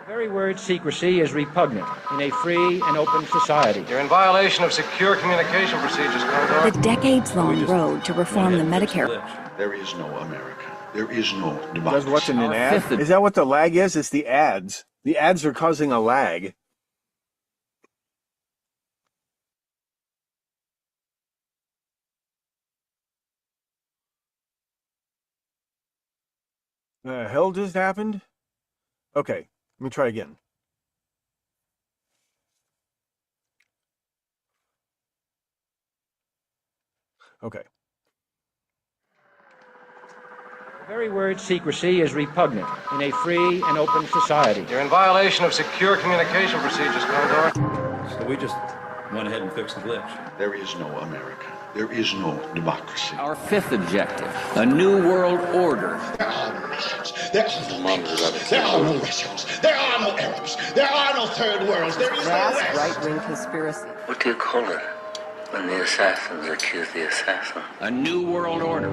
The very word secrecy is repugnant in a free and open society. You're in violation of secure communication procedures, Condor. The decades-long road to reform the Medicare. There is no America. There is no democracy. Does what's in an ad? Is that what the lag is? It's the ads. The ads are causing a lag. The hell just happened? Okay, let me try again. Okay. The very word secrecy is repugnant in a free and open society. You're in violation of secure communication procedures, Condor. So we just went ahead and fixed the glitch. There is no America. There is no democracy. Our fifth objective, a new world order. There are no nations. There are no peoples. There are no Russians. There are no Arabs. There are no third worlds. There is no West. Right-wing conspiracy. What do you call it when the assassins accuse the assassin? A new world order.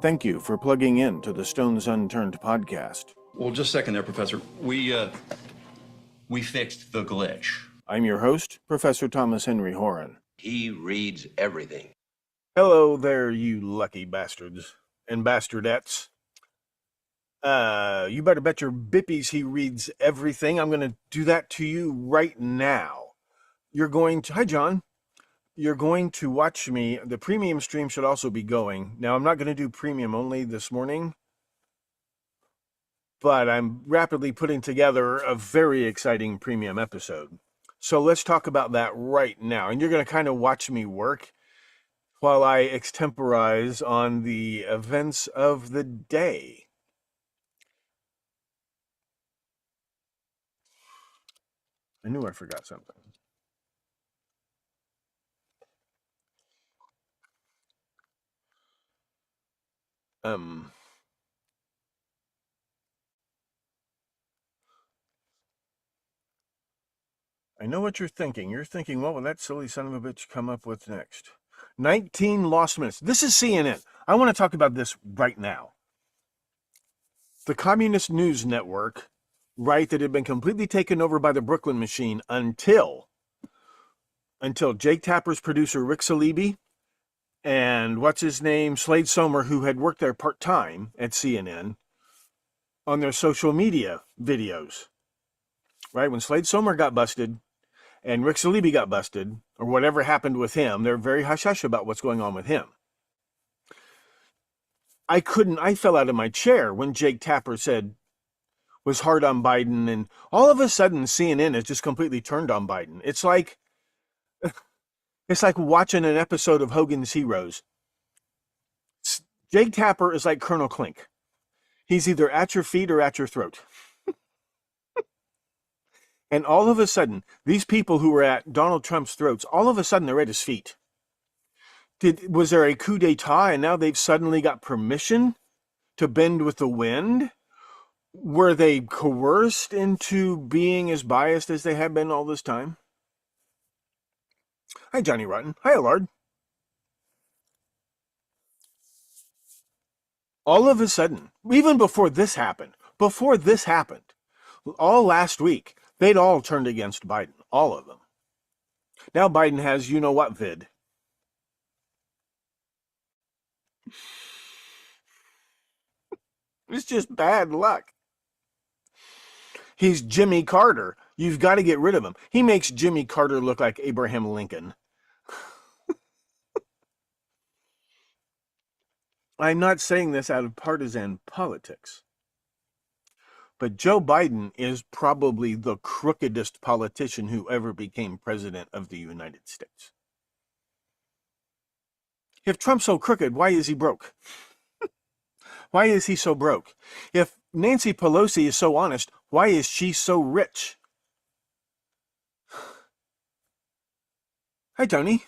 Thank you for plugging in to the Stones Unturned podcast. Well, just a second there, Professor. We fixed the glitch. I'm your host, Professor Thomas Henry Horan. He reads everything. Hello there, you lucky bastards and bastardettes. You better bet your bippies he reads everything. I'm going to do that to you right now. Hi, John. You're going to watch me. The premium stream should also be going. Now, I'm not going to do premium only this morning, but I'm rapidly putting together a very exciting premium episode. So let's talk about that right now. And you're going to kind of watch me work while I extemporize on the events of the day. I knew I forgot something. I know what you're thinking. You're thinking, what will that silly son of a bitch come up with next? 19 lost minutes. This is CNN. I want to talk about this right now. The Communist News Network, right, that had been completely taken over by the Brooklyn Machine until Jake Tapper's producer, Rick Salibi, and Slade Somer, who had worked there part-time at CNN, on their social media videos. Right, when Slade Somer got busted, and Rick Salibi got busted, or whatever happened with him, they're very hush-hush about what's going on with him. I fell out of my chair when Jake Tapper was hard on Biden, and all of a sudden CNN has just completely turned on Biden. It's like watching an episode of Hogan's Heroes. Jake Tapper is like Colonel Klink. He's either at your feet or at your throat. And all of a sudden, these people who were at Donald Trump's throats, all of a sudden they're at his feet. Was there a coup d'etat and now they've suddenly got permission to bend with the wind? Were they coerced into being as biased as they have been all this time? Hi, Johnny Rotten. Hi, Allard. All of a sudden, even before this happened, all last week, they'd all turned against Biden, all of them. Now Biden has you-know-what vid. It's just bad luck. He's Jimmy Carter. You've got to get rid of him. He makes Jimmy Carter look like Abraham Lincoln. I'm not saying this out of partisan politics. But Joe Biden is probably the crookedest politician who ever became president of the United States. If Trump's so crooked, why is he broke? Why is he so broke? If Nancy Pelosi is so honest, why is she so rich? Hi, Tony.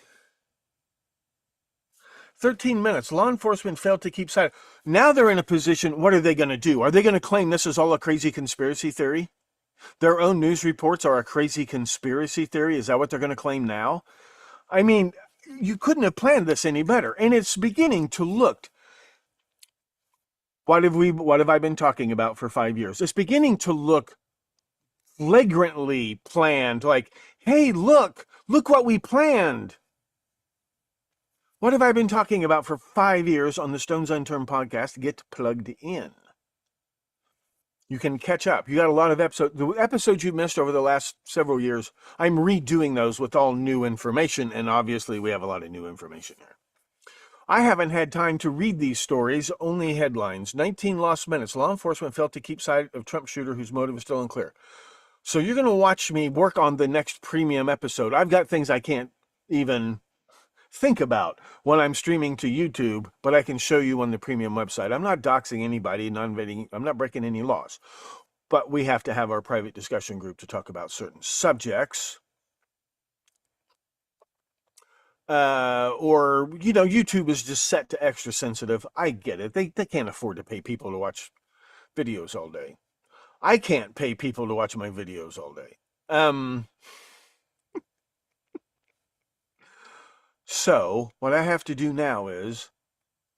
13 minutes. Law enforcement failed to keep silent. Now they're in a position, what are they going to do? Are they going to claim this is all a crazy conspiracy theory? Their own news reports are a crazy conspiracy theory? Is that what they're going to claim now? I mean, you couldn't have planned this any better. And it's beginning to look What have I been talking about for 5 years? It's beginning to look flagrantly planned, like, hey, look what we planned. What have I been talking about for 5 years on the Stones Unturned podcast? Get plugged in. You can catch up. You got a lot of episodes. The episodes you missed over the last several years, I'm redoing those with all new information, and obviously we have a lot of new information here. I haven't had time to read these stories, only headlines. 19 lost minutes. Law enforcement failed to keep sight of Trump shooter whose motive is still unclear. So you're going to watch me work on the next premium episode. I've got things I can't even think about when I'm streaming to YouTube, but I can show you on the premium website. I'm not doxing anybody, I'm not breaking any laws. But we have to have our private discussion group to talk about certain subjects. Or, YouTube is just set to extra sensitive. I get it. They can't afford to pay people to watch videos all day. I can't pay people to watch my videos all day. So what I have to do now is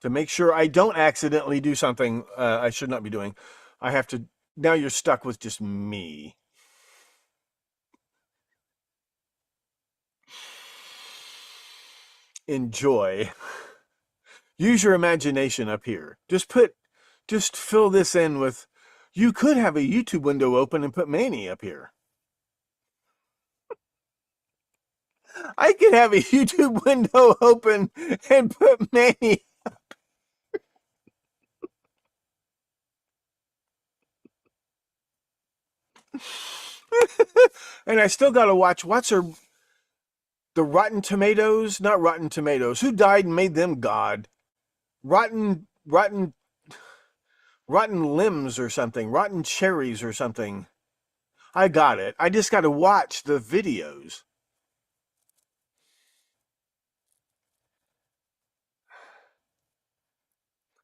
to make sure I don't accidentally do something I should not be doing. Now you're stuck with just me. Enjoy. Use your imagination up here. Just fill this in with, you could have a YouTube window open and put Manny up here. I could have a YouTube window open and put Manny up. And I still got to watch, the Rotten Tomatoes, not Rotten Tomatoes. Who died and made them God? Rotten limbs or something. Rotten cherries or something. I got it. I just got to watch the videos.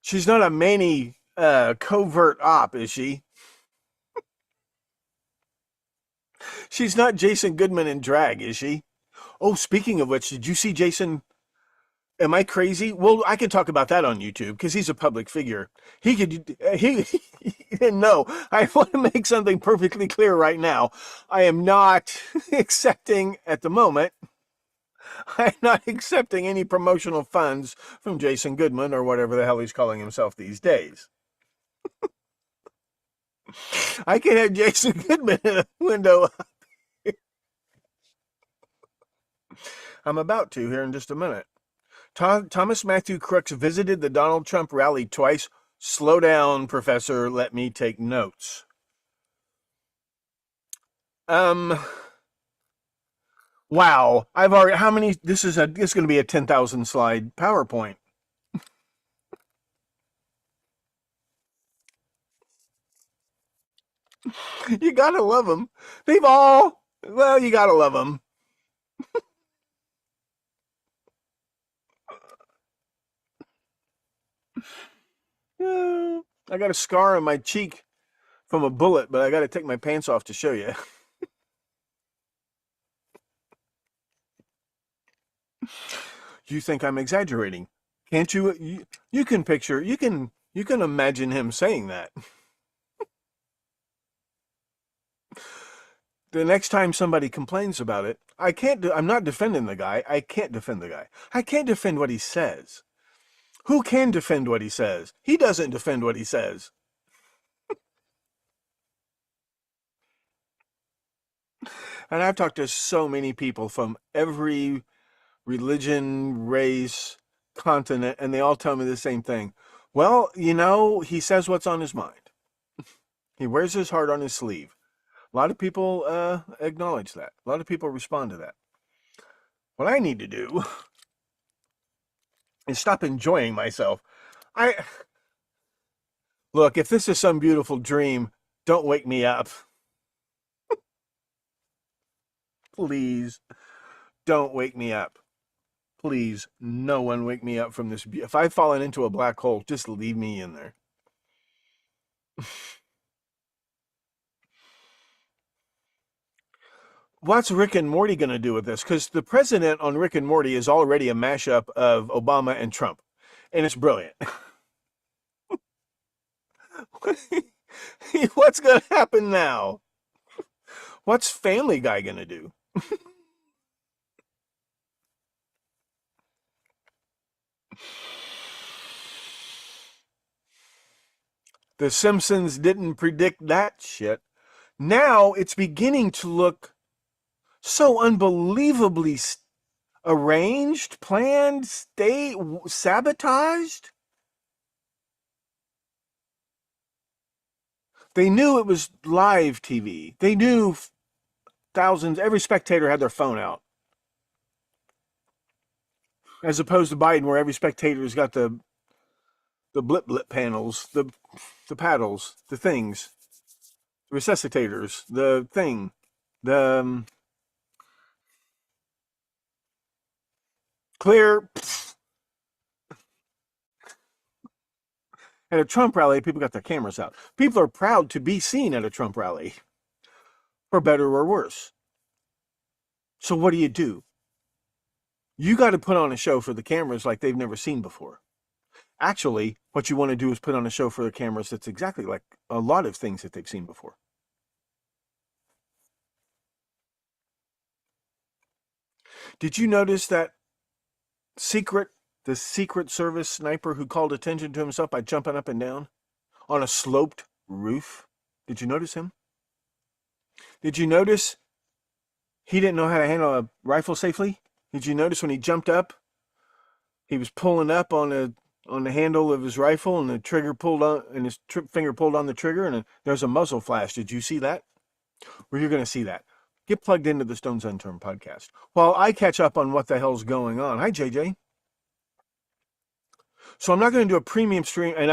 She's not a Manny covert op, is she? She's not Jason Goodman in drag, is she? Oh, speaking of which, did you see Jason? Am I crazy? Well, I can talk about that on YouTube because he's a public figure. He no, I want to make something perfectly clear right now. I am not accepting at the moment. I'm not accepting any promotional funds from Jason Goodman or whatever the hell he's calling himself these days. I can have Jason Goodman in a window. I'm about to here in just a minute. Thomas Matthew Crooks visited the Donald Trump rally twice. Slow down, Professor. Let me take notes. Wow. I've already, how many, this is going to be a 10,000 slide PowerPoint. You gotta love them. You gotta love them. I got a scar on my cheek from a bullet, but I got to take my pants off to show you. You think I'm exaggerating? Can't you? You can picture. You can imagine him saying that. The next time somebody complains about it, I'm not defending the guy. I can't defend the guy. I can't defend what he says. Who can defend what he says? He doesn't defend what he says. And I've talked to so many people from every religion, race, continent, and they all tell me the same thing. Well, he says what's on his mind. He wears his heart on his sleeve. A lot of people acknowledge that. A lot of people respond to that. What I need to do is stop enjoying myself. Look, if this is some beautiful dream, don't wake me up. Please, don't wake me up. Please, no one wake me up from this. If I've fallen into a black hole, just leave me in there. What's Rick and Morty going to do with this? Because the president on Rick and Morty is already a mashup of Obama and Trump. And it's brilliant. What's going to happen now? What's Family Guy going to do? The Simpsons didn't predict that shit. Now it's beginning to look so unbelievably arranged, planned, sabotaged. They knew it was live TV. They knew thousands, every spectator had their phone out. As opposed to Biden, where every spectator's got the blip panels, the paddles, the things, the resuscitators, the thing, the clear. At a Trump rally, people got their cameras out. People are proud to be seen at a Trump rally, for better or worse. So what do? You got to put on a show for the cameras like they've never seen before. Actually, what you want to do is put on a show for the cameras that's exactly like a lot of things that they've seen before. Did you notice that the Secret Service sniper who called attention to himself by jumping up and down on a sloped roof? Did you notice him? Did you notice he didn't know how to handle a rifle safely? Did you notice when he jumped up, he was pulling up on the handle of his rifle, and the trigger pulled on, and his finger pulled on the trigger, and there's a muzzle flash. Did you see that? Well, you're going to see that. Get plugged into the Stones Unturned podcast while I catch up on what the hell's going on. Hi, JJ. So I'm not going to do a premium stream, and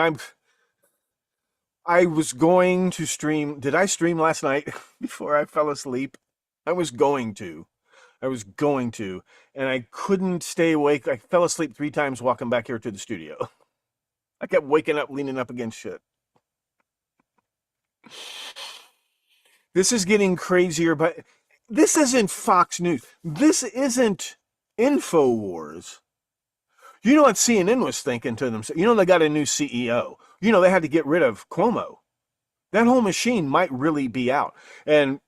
I was going to stream. Did I stream last night before I fell asleep? I was going to, and I couldn't stay awake. I fell asleep 3 times walking back here to the studio. I kept waking up, leaning up against shit. This is getting crazier, but this isn't Fox News. This isn't InfoWars. You know what CNN was thinking to themselves? You know they got a new CEO. You know they had to get rid of Cuomo. That whole machine might really be out. And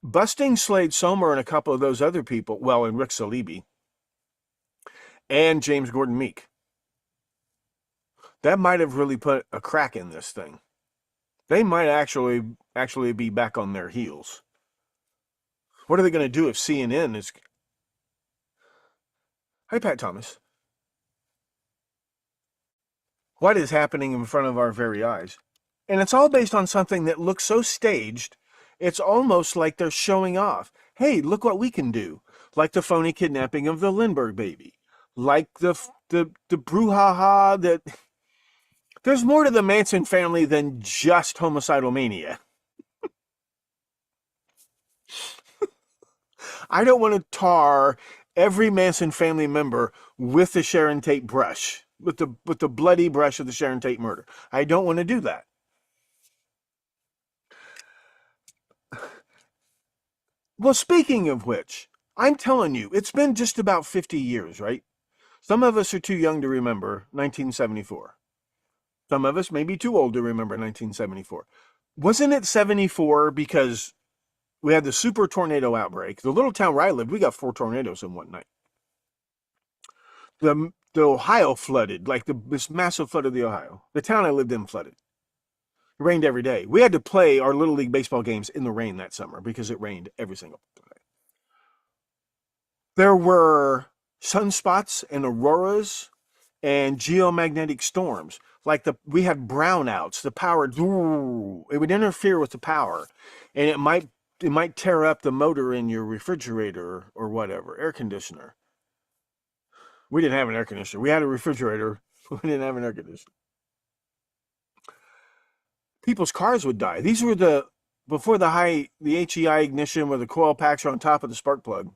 busting Slade Somer and a couple of those other people, well, and Rick Salibi, and James Gordon Meek, that might have really put a crack in this thing. They might actually be back on their heels. What are they going to do if CNN is... Hi, Pat Thomas. What is happening in front of our very eyes? And it's all based on something that looks so staged, it's almost like they're showing off. Hey, look what we can do. Like the phony kidnapping of the Lindbergh baby. Like the brouhaha that... There's more to the Manson family than just homicidal mania. I don't want to tar every Manson family member with the Sharon Tate brush, with the bloody brush of the Sharon Tate murder. I don't want to do that. Well, speaking of which, I'm telling you, it's been just about 50 years, right? Some of us are too young to remember 1974. Some of us may be too old to remember 1974. Wasn't it 74 because we had the super tornado outbreak? The little town where I lived, we got 4 tornadoes in one night. The Ohio flooded, like this massive flood of the Ohio. The town I lived in flooded. It rained every day. We had to play our Little League baseball games in the rain that summer because it rained every single day. There were sunspots and auroras and geomagnetic storms. Like we had brownouts. The power, it would interfere with the power, and it might tear up the motor in your refrigerator or whatever, air conditioner. We didn't have an air conditioner. We had a refrigerator. We didn't have an air conditioner. People's cars would die. These were before the HEI ignition where the coil packs are on top of the spark plug.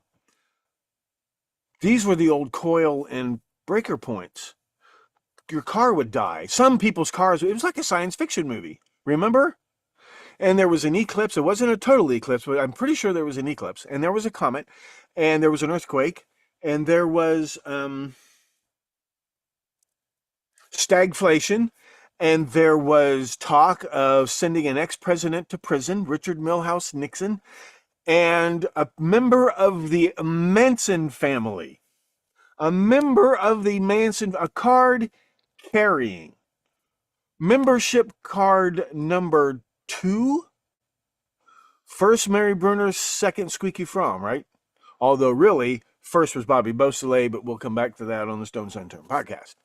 These were the old coil and breaker points. Your car would die. Some people's cars, it was like a science fiction movie. Remember? And there was an eclipse. It wasn't a total eclipse, but I'm pretty sure there was an eclipse. And there was a comet. And there was an earthquake. And there was stagflation. And there was talk of sending an ex-president to prison, Richard Milhous Nixon, and a member of the Manson family, a card carrying membership card number 2, first Mary Brunner, second Squeaky Fromm, right? Although really, first was Bobby Beausoleil, but we'll come back to that on the Stone Sun Turn podcast.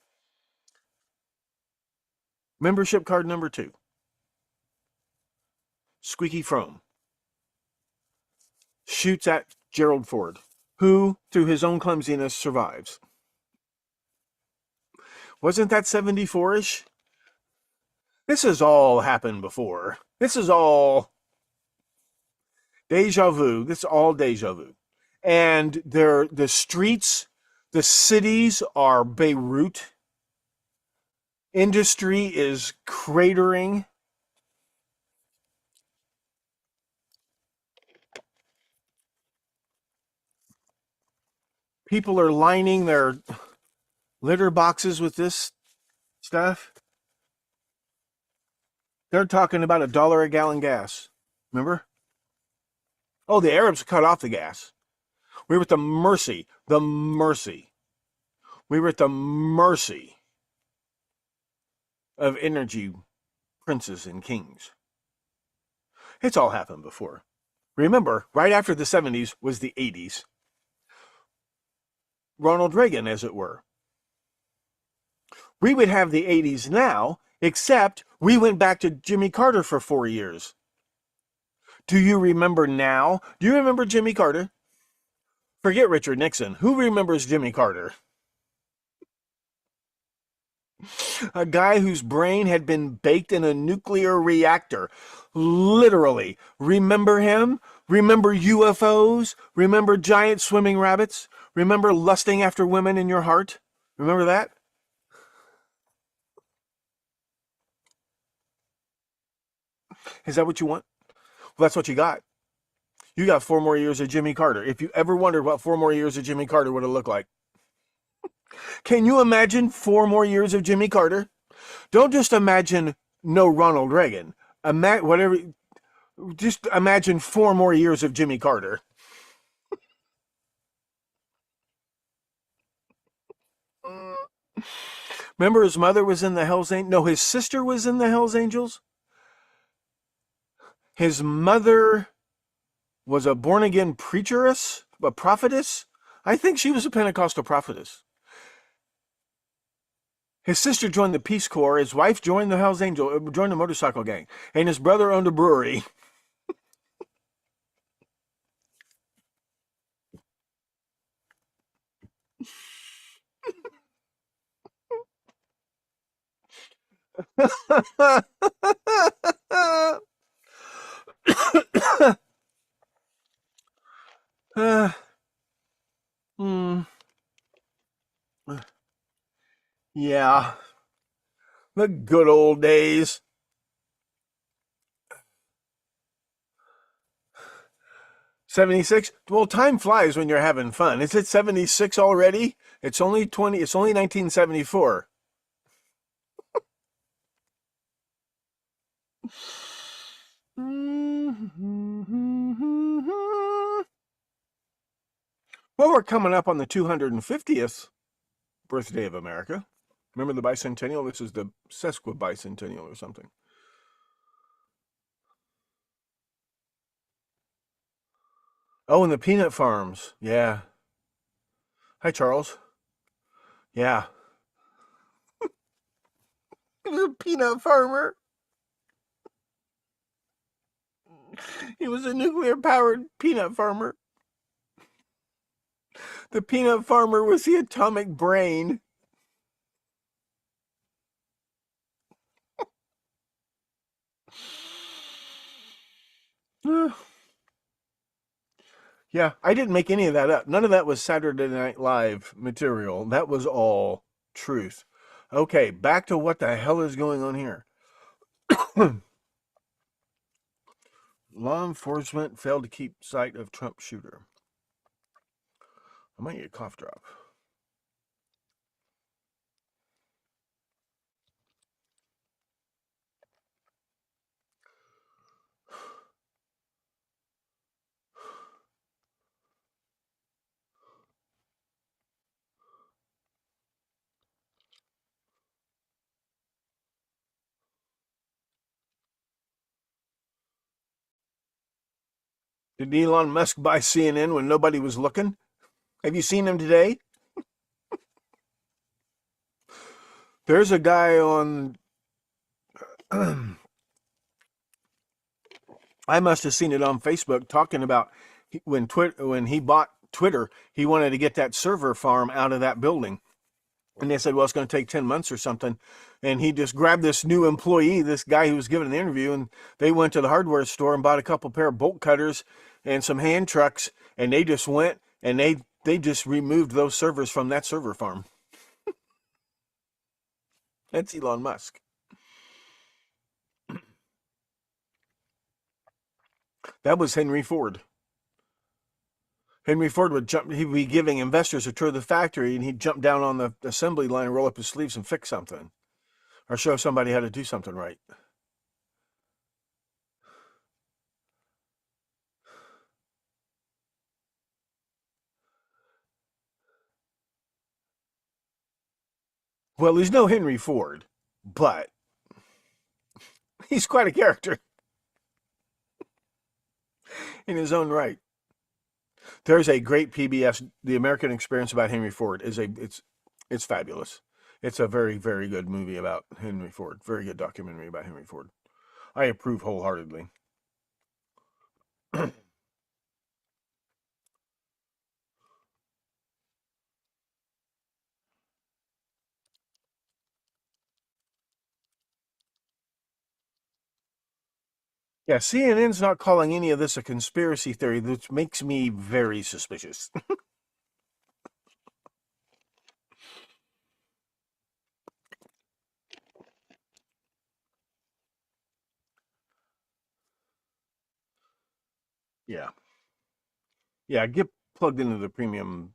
Membership card number 2, Squeaky Fromm, shoots at Gerald Ford, who, through his own clumsiness, survives. Wasn't that 74-ish? This has all happened before. This is all deja vu. This is all deja vu. And the streets, the cities are Beirut. Industry is cratering. People are lining their litter boxes with this stuff. They're talking about $1 a gallon gas. Remember? Oh, the Arabs cut off the gas. We were at the mercy. We were at the mercy of energy princes and kings. It's all happened before. Remember, right after the 70s was the 80s. Ronald Reagan, as it were. We would have the 80s now, except we went back to Jimmy Carter for 4 years. Do you remember now? Do you remember Jimmy Carter? Forget Richard Nixon. Who remembers Jimmy Carter? A guy whose brain had been baked in a nuclear reactor. Literally. Remember him? Remember UFOs? Remember giant swimming rabbits? Remember lusting after women in your heart? Remember that? Is that what you want? Well, that's what you got. You got 4 more years of Jimmy Carter. If you ever wondered what 4 more years of Jimmy Carter would have looked like. Can you imagine 4 more years of Jimmy Carter? Don't just imagine no Ronald Reagan. Just imagine 4 more years of Jimmy Carter. Remember his mother was in the Hells Angels? No, his sister was in the Hells Angels. His mother was a born-again preacheress, a prophetess. I think she was a Pentecostal prophetess. His sister joined the Peace Corps. His wife joined the Hells Angels, joined the motorcycle gang. And his brother owned a brewery. Yeah. The good old days. '76. Well, time flies when you're having fun. Is it 76 already? It's only 1974. Well, we're coming up on the 250th birthday of America. Remember the bicentennial? This is the sesquibicentennial or something. Oh, and the peanut farms. Yeah. Hi, Charles. Yeah. He was a peanut farmer. He was a nuclear-powered peanut farmer. The peanut farmer was the atomic brain. Yeah, I didn't make any of that up. None of that was Saturday Night Live material. That was all truth. Okay, back to what the hell is going on here. Law enforcement failed to keep sight of Trump shooter. I might get a cough drop. Did Elon Musk buy CNN when nobody was looking? Have you seen him today? There's a guy on... I must have seen it on Facebook talking about when he bought Twitter, he wanted to get that server farm out of that building. And they said, well, it's going to take 10 months or something. And he just grabbed this new employee, this guy who was giving an interview, and they went to the hardware store and bought a couple pair of bolt cutters and some hand trucks, and they just went and they just removed those servers from that server farm. That's Elon Musk. That was Henry Ford. Henry Ford he'd be giving investors a tour of the factory, and he'd jump down on the assembly line and roll up his sleeves and fix something, or show somebody how to do something right. Well, he's no Henry Ford, but he's quite a character in his own right. There's a great PBS, The American Experience about Henry Ford. It's fabulous. It's a very, very good movie about Henry Ford. Very good documentary about Henry Ford. I approve wholeheartedly. Yeah, CNN's not calling any of this a conspiracy theory, which makes me very suspicious. Yeah. Yeah, get plugged into the premium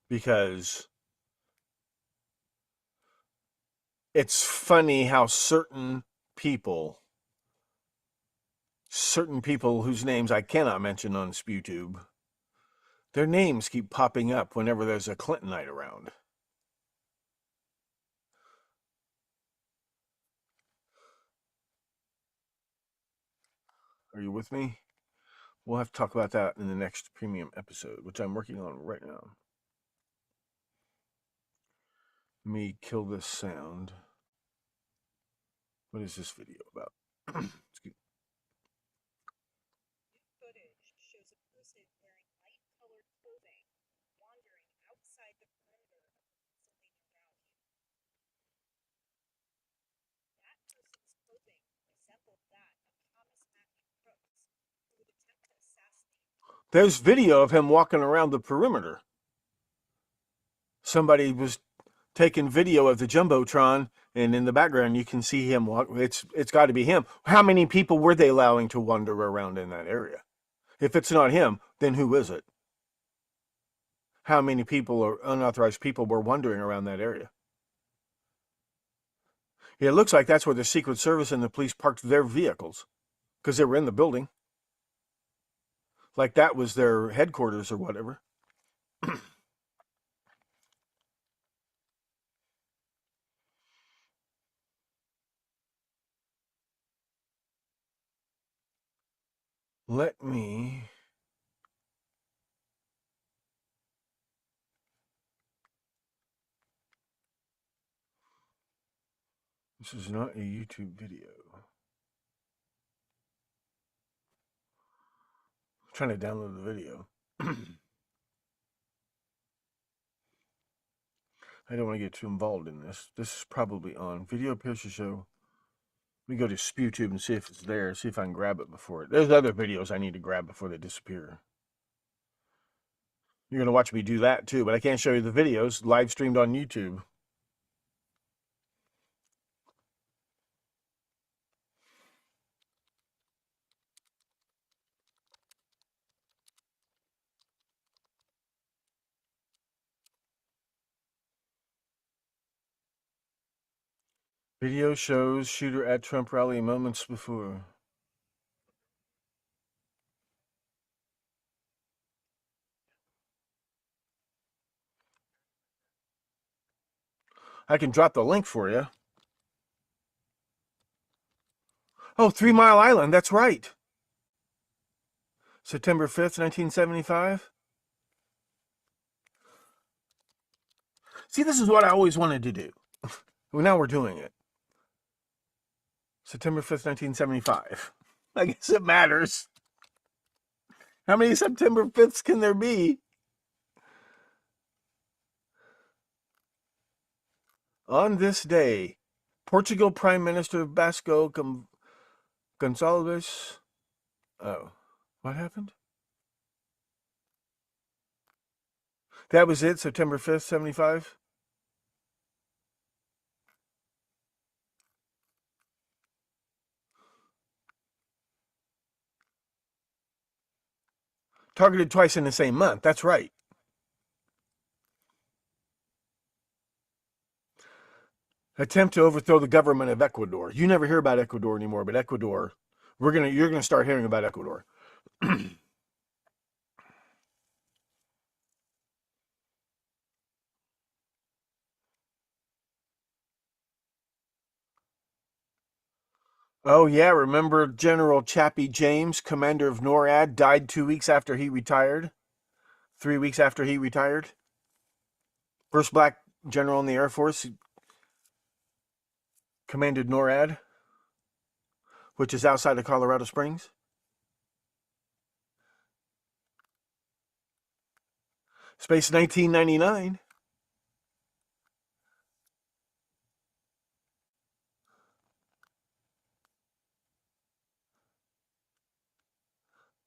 because it's funny how certain people whose names I cannot mention on SpewTube, their names keep popping up whenever there's a Clintonite around. Are you with me? We'll have to talk about that in the next premium episode, which I'm working on right now. Let me kill this sound. What is this video about? Excuse me. Footage shows a person wearing light-colored clothing wandering outside the perimeter of the Pennsylvania rally. That person's clothing resembled that of Thomas Matthew Crooks, who would attempt to assassinate. There's video of him walking around the perimeter. Somebody was taking video of the Jumbotron, and in the background you can see him walk. It's got to be him. How many people were they allowing to wander around in that area? If it's not him, then who is it? How many people or unauthorized people were wandering around that area? It looks like that's where the Secret Service and the police parked their vehicles, because they were in the building. Like that was their headquarters or whatever. Let me... This is not a YouTube video. I'm trying to download the video. I don't want to get too involved in this. This is probably on Video Appears to Show. Let me go to SpewTube and see if it's there. See if I can grab it before it. There's other videos I need to grab before they disappear. You're going to watch me do that too, but I can't show you the videos live streamed on YouTube. Video shows shooter at Trump rally moments before. I can drop the link for you. Oh, 3 Mile Island, that's right. September 5th, 1975. See, this is what I always wanted to do. Well, now we're doing it. September 5th, 1975. I guess it matters. How many September 5ths can there be? On this day, Portugal Prime Minister Vasco Gonçalves. Oh, what happened? That was it, September 5th, 75? Targeted twice in the same month. That's right. Attempt to overthrow the government of Ecuador. You never hear about Ecuador anymore, but Ecuador, you're gonna start hearing about Ecuador. Oh yeah, remember General Chappie James, commander of NORAD, died 2 weeks after he retired? 3 weeks after he retired? First black general in the Air Force, commanded NORAD, which is outside of Colorado Springs. Space 1999.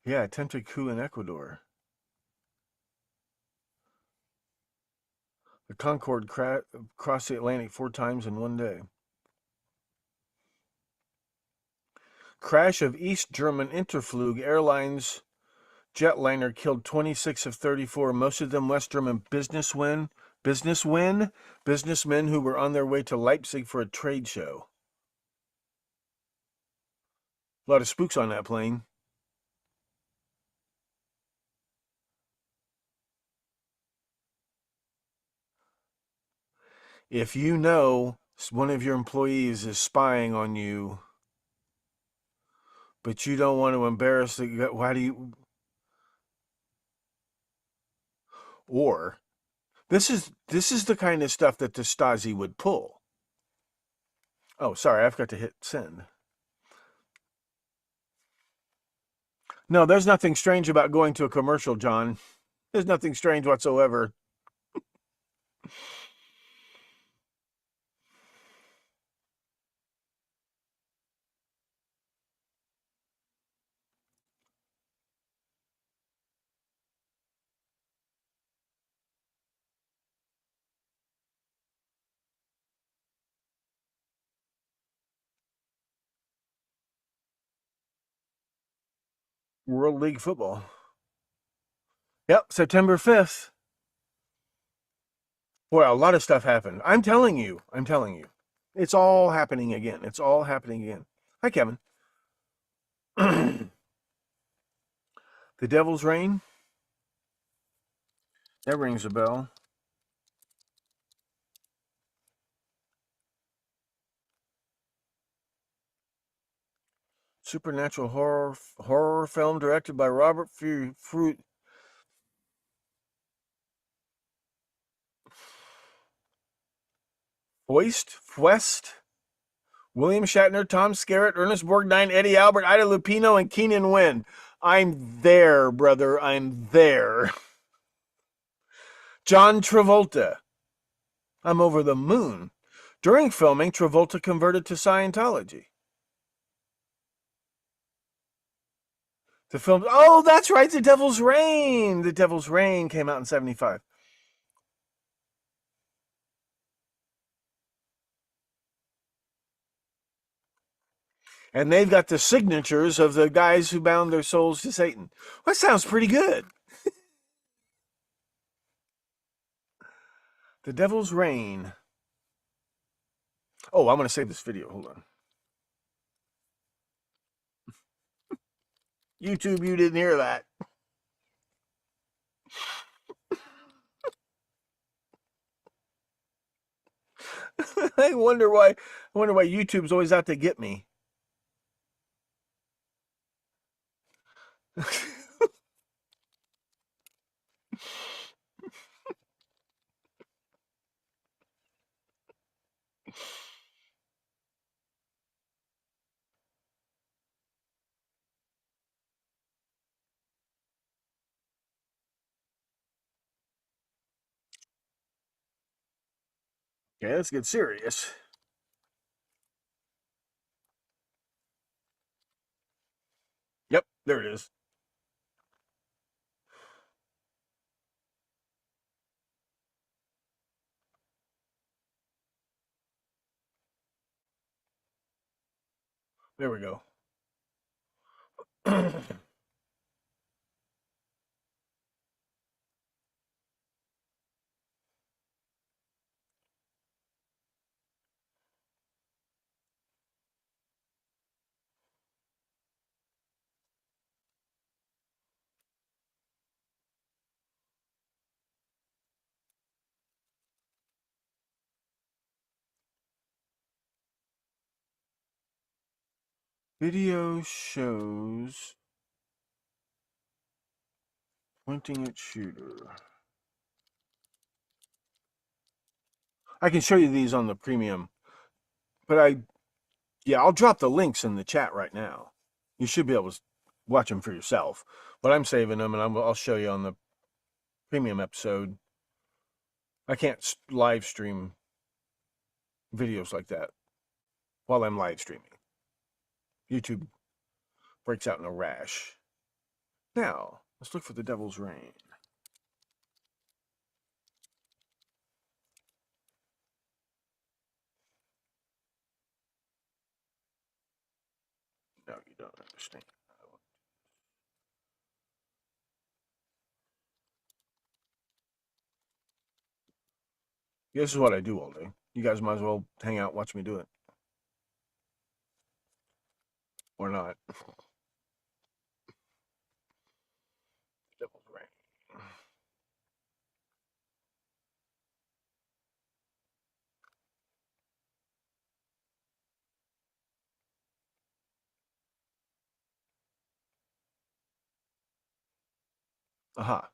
Yeah, attempted coup in Ecuador. The Concorde crossed the Atlantic 4 times in one day. Crash of East German Interflug Airlines jetliner killed 26 of 34, most of them West German businessmen who were on their way to Leipzig for a trade show. A lot of spooks on that plane. If you know one of your employees is spying on you, but you don't want to embarrass the, why do you? Or this is the kind of stuff that the Stasi would pull. Oh, sorry, I forgot to hit send. No, there's nothing strange about going to a commercial, John. There's nothing strange whatsoever. World League Football. Yep, September 5th. Boy, a lot of stuff happened. I'm telling you. It's all happening again. Hi, Kevin. The Devil's Reign. That rings a bell. Supernatural horror film directed by Robert Fruit. West, William Shatner, Tom Skerritt, Ernest Borgnine, Eddie Albert, Ida Lupino, and Keenan Wynn. I'm there, brother. I'm there. John Travolta. I'm over the moon. During filming, Travolta converted to Scientology. The film, oh, that's right, The Devil's Reign. The Devil's Reign came out in 75. And they've got the signatures of the guys who bound their souls to Satan. Well, that sounds pretty good. The Devil's Reign. Oh, I'm going to save this video. Hold on. YouTube, you didn't hear that. I wonder why YouTube's always out to get me. Okay, let's get serious. Yep, there it is. There we go. Video shows pointing at shooter. I can show you these on the premium, but I'll drop the links in the chat right now. You should be able to watch them for yourself. But I'm saving them, and I'll show you on the premium episode. I can't live stream videos like that while I'm live streaming. YouTube breaks out in a rash. Now, let's look for the Devil's Rain. No, you don't understand. This is what I do all day. You guys might as well hang out, watch me do it. Or not. Devil's Rain. Aha.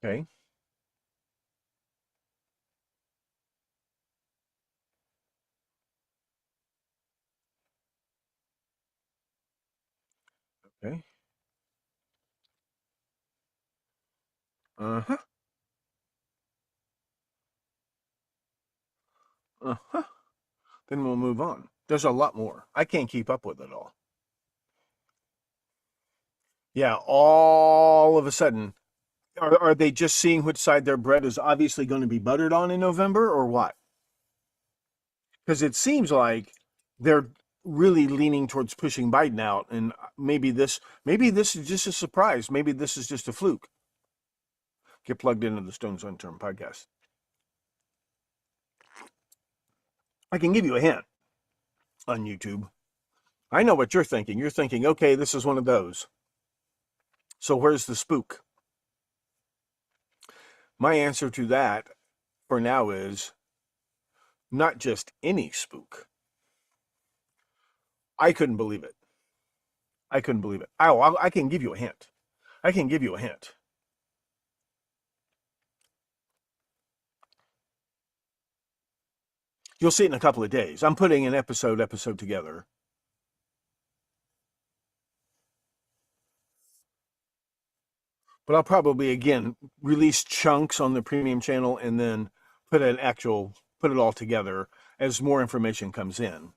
Okay. Okay. Uh-huh. Uh-huh. Then we'll move on. There's a lot more. I can't keep up with it all. Yeah, all of a sudden, are they just seeing which side their bread is obviously going to be buttered on in November, or what? Because it seems like they're really leaning towards pushing Biden out, and maybe this is just a surprise. Maybe this is just a fluke. Get plugged into the Stones Unturned podcast. I can give you a hint on YouTube. I know what you're thinking. You're thinking, okay, this is one of those. So where's the spook? My answer to that for now is not just any spook. I couldn't believe it. I couldn't believe it. I can give you a hint. I can give you a hint. You'll see it in a couple of days. I'm putting an episode together. But I'll probably, again, release chunks on the premium channel and then put it all together as more information comes in.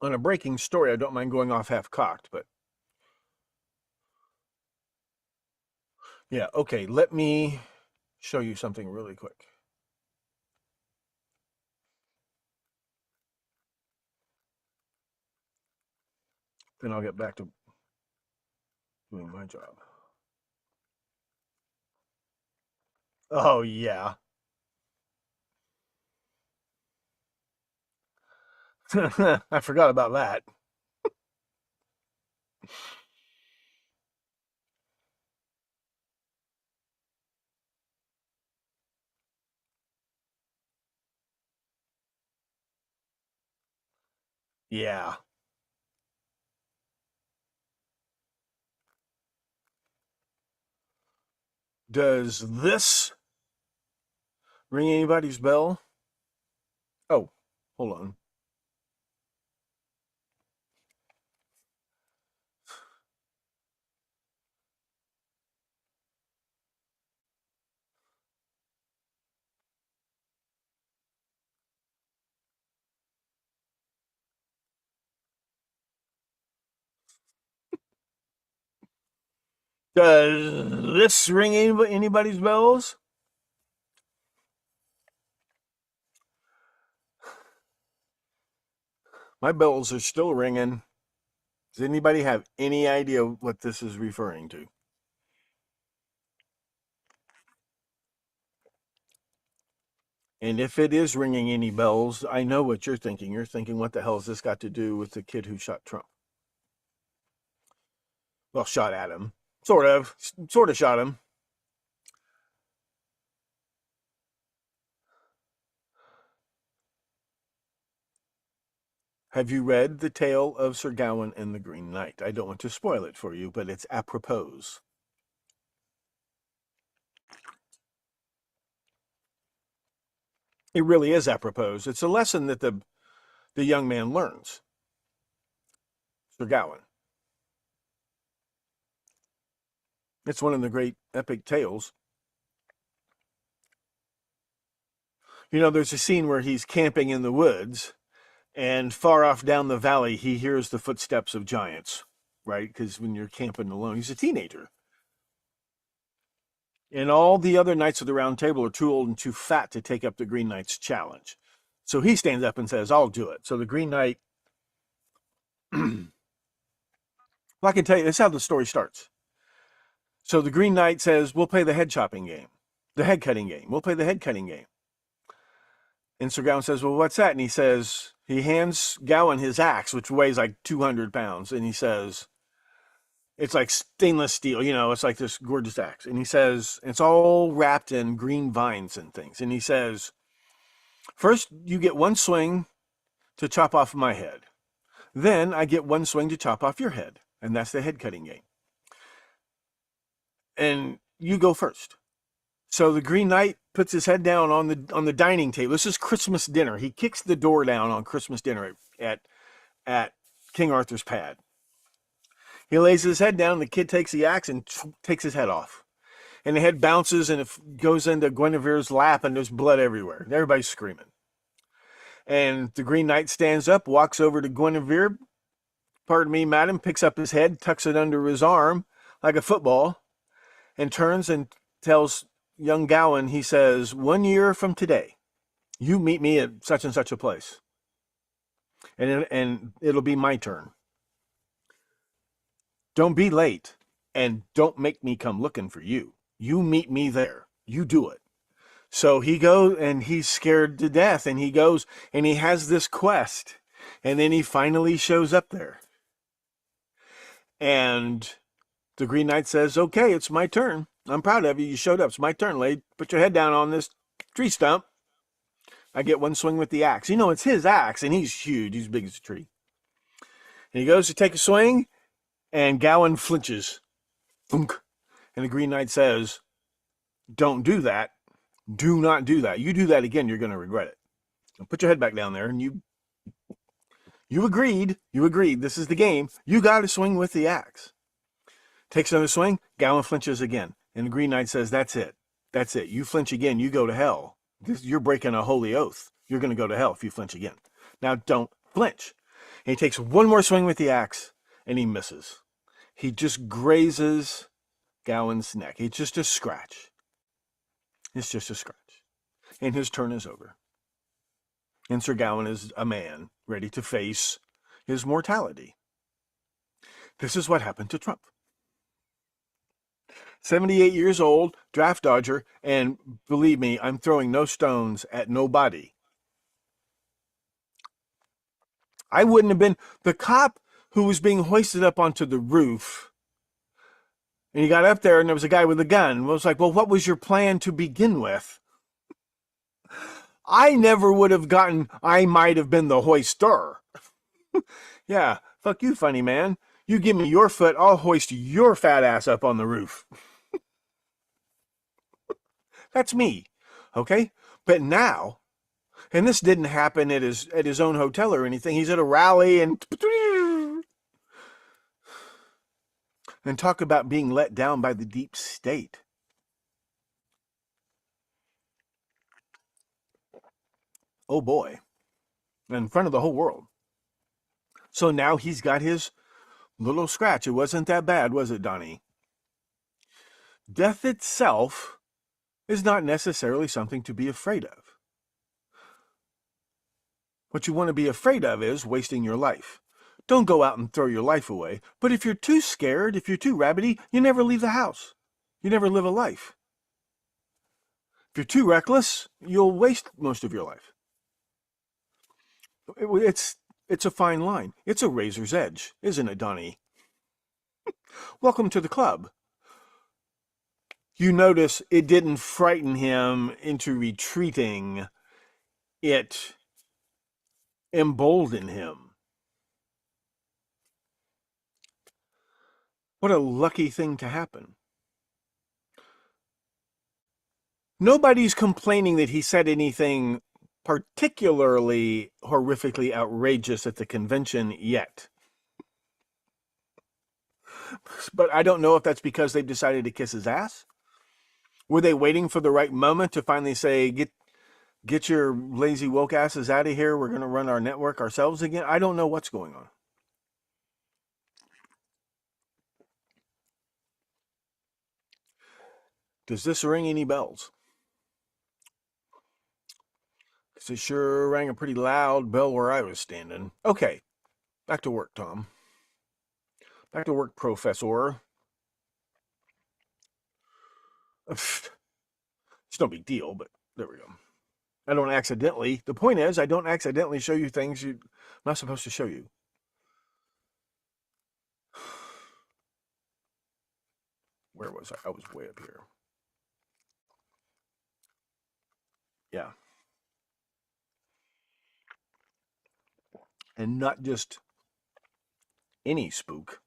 On a breaking story, I don't mind going off half-cocked, but yeah, okay, let me show you something really quick. Then I'll get back to doing my job. Oh, yeah. I forgot about that. Yeah. Does this ring anybody's bell? Oh, hold on. Does this ring anybody's bells? My bells are still ringing. Does anybody have any idea what this is referring to? And if it is ringing any bells, I know what you're thinking. You're thinking, what the hell has this got to do with the kid who shot Trump? Well, shot at him. Sort of shot him. Have you read The Tale of Sir Gawain and the Green Knight? I don't want to spoil it for you, but it's apropos. It really is apropos. It's a lesson that the young man learns. Sir Gawain. It's one of the great epic tales. You know, there's a scene where he's camping in the woods, and far off down the valley, he hears the footsteps of giants, right? Because when you're camping alone, he's a teenager. And all the other knights of the Round Table are too old and too fat to take up the Green Knight's challenge. So he stands up and says, I'll do it. So the Green Knight, well, I can tell you, that's how the story starts. So the Green Knight says, we'll play the head chopping game, the head cutting game. We'll play the head cutting game. And Sir Gawain says, well, what's that? And he says, he hands Gawain his axe, which weighs like 200 pounds. And he says, it's like stainless steel, you know, it's like this gorgeous axe. And he says, it's all wrapped in green vines and things. And he says, first you get one swing to chop off my head. Then I get one swing to chop off your head. And that's the head cutting game. And you go first. So the Green Knight puts his head down on the dining table. This is Christmas dinner. He kicks the door down on Christmas dinner at King Arthur's pad. He lays his head down. The kid takes the axe and takes his head off. And the head bounces and it goes into Guinevere's lap and there's blood everywhere. Everybody's screaming. And the Green Knight stands up, walks over to Guinevere. Pardon me, madam, picks up his head, tucks it under his arm like a football, and turns and tells young Gawain, he says, 1 year from today, you meet me at such and such a place. And it'll be my turn. Don't be late, and don't make me come looking for you. You meet me there. You do it. So he goes, and he's scared to death, and he goes, and he has this quest, and then he finally shows up there. And the Green Knight says, okay, it's my turn. I'm proud of you. You showed up. It's my turn, lady. Put your head down on this tree stump. I get one swing with the axe. You know, it's his axe, and he's huge. He's big as a tree. And he goes to take a swing, and Gawain flinches. Thunk. And the Green Knight says, don't do that. Do not do that. You do that again, you're going to regret it. Now put your head back down there, and you agreed. You agreed. This is the game. You got to swing with the axe. Takes another swing. Gawain flinches again. And the Green Knight says, that's it. That's it. You flinch again, you go to hell. You're breaking a holy oath. You're going to go to hell if you flinch again. Now, don't flinch. And he takes one more swing with the axe, and he misses. He just grazes Gawain's neck. It's just a scratch. It's just a scratch. And his turn is over. And Sir Gawain is a man ready to face his mortality. This is what happened to Trump. 78 years old, draft dodger, and believe me, I'm throwing no stones at nobody. I wouldn't have been the cop who was being hoisted up onto the roof. And he got up there and there was a guy with a gun. I was like, well, what was your plan to begin with? I never would have gotten, I might have been the hoister. Yeah, fuck you, funny man. You give me your foot, I'll hoist your fat ass up on the roof. That's me, okay? But now, and this didn't happen at his own hotel or anything. He's at a rally and talk about being let down by the deep state. Oh boy. In front of the whole world. So now he's got his little scratch. It wasn't that bad, was it, Donnie? Death itself is not necessarily something to be afraid of. What you want to be afraid of is wasting your life. Don't go out and throw your life away. But if you're too scared, if you're too rabbity, you never leave the house. You never live a life. If you're too reckless, you'll waste most of your life. It's a fine line. It's a razor's edge, isn't it, Donnie? Welcome to the club. You notice it didn't frighten him into retreating. It emboldened him. What a lucky thing to happen. Nobody's complaining that he said anything particularly horrifically outrageous at the convention yet. But I don't know if that's because they've decided to kiss his ass. Were they waiting for the right moment to finally say, get your lazy woke asses out of here, we're going to run our network ourselves again? I don't know what's going on. Does this ring any bells? Because it sure rang a pretty loud bell where I was standing. Okay, back to work, Tom. Back to work, Professor. It's no big deal, but there we go. I don't accidentally, the point is, I don't accidentally show you things I'm not supposed to show you. Where was I? I was way up here. Yeah. And not just any spook.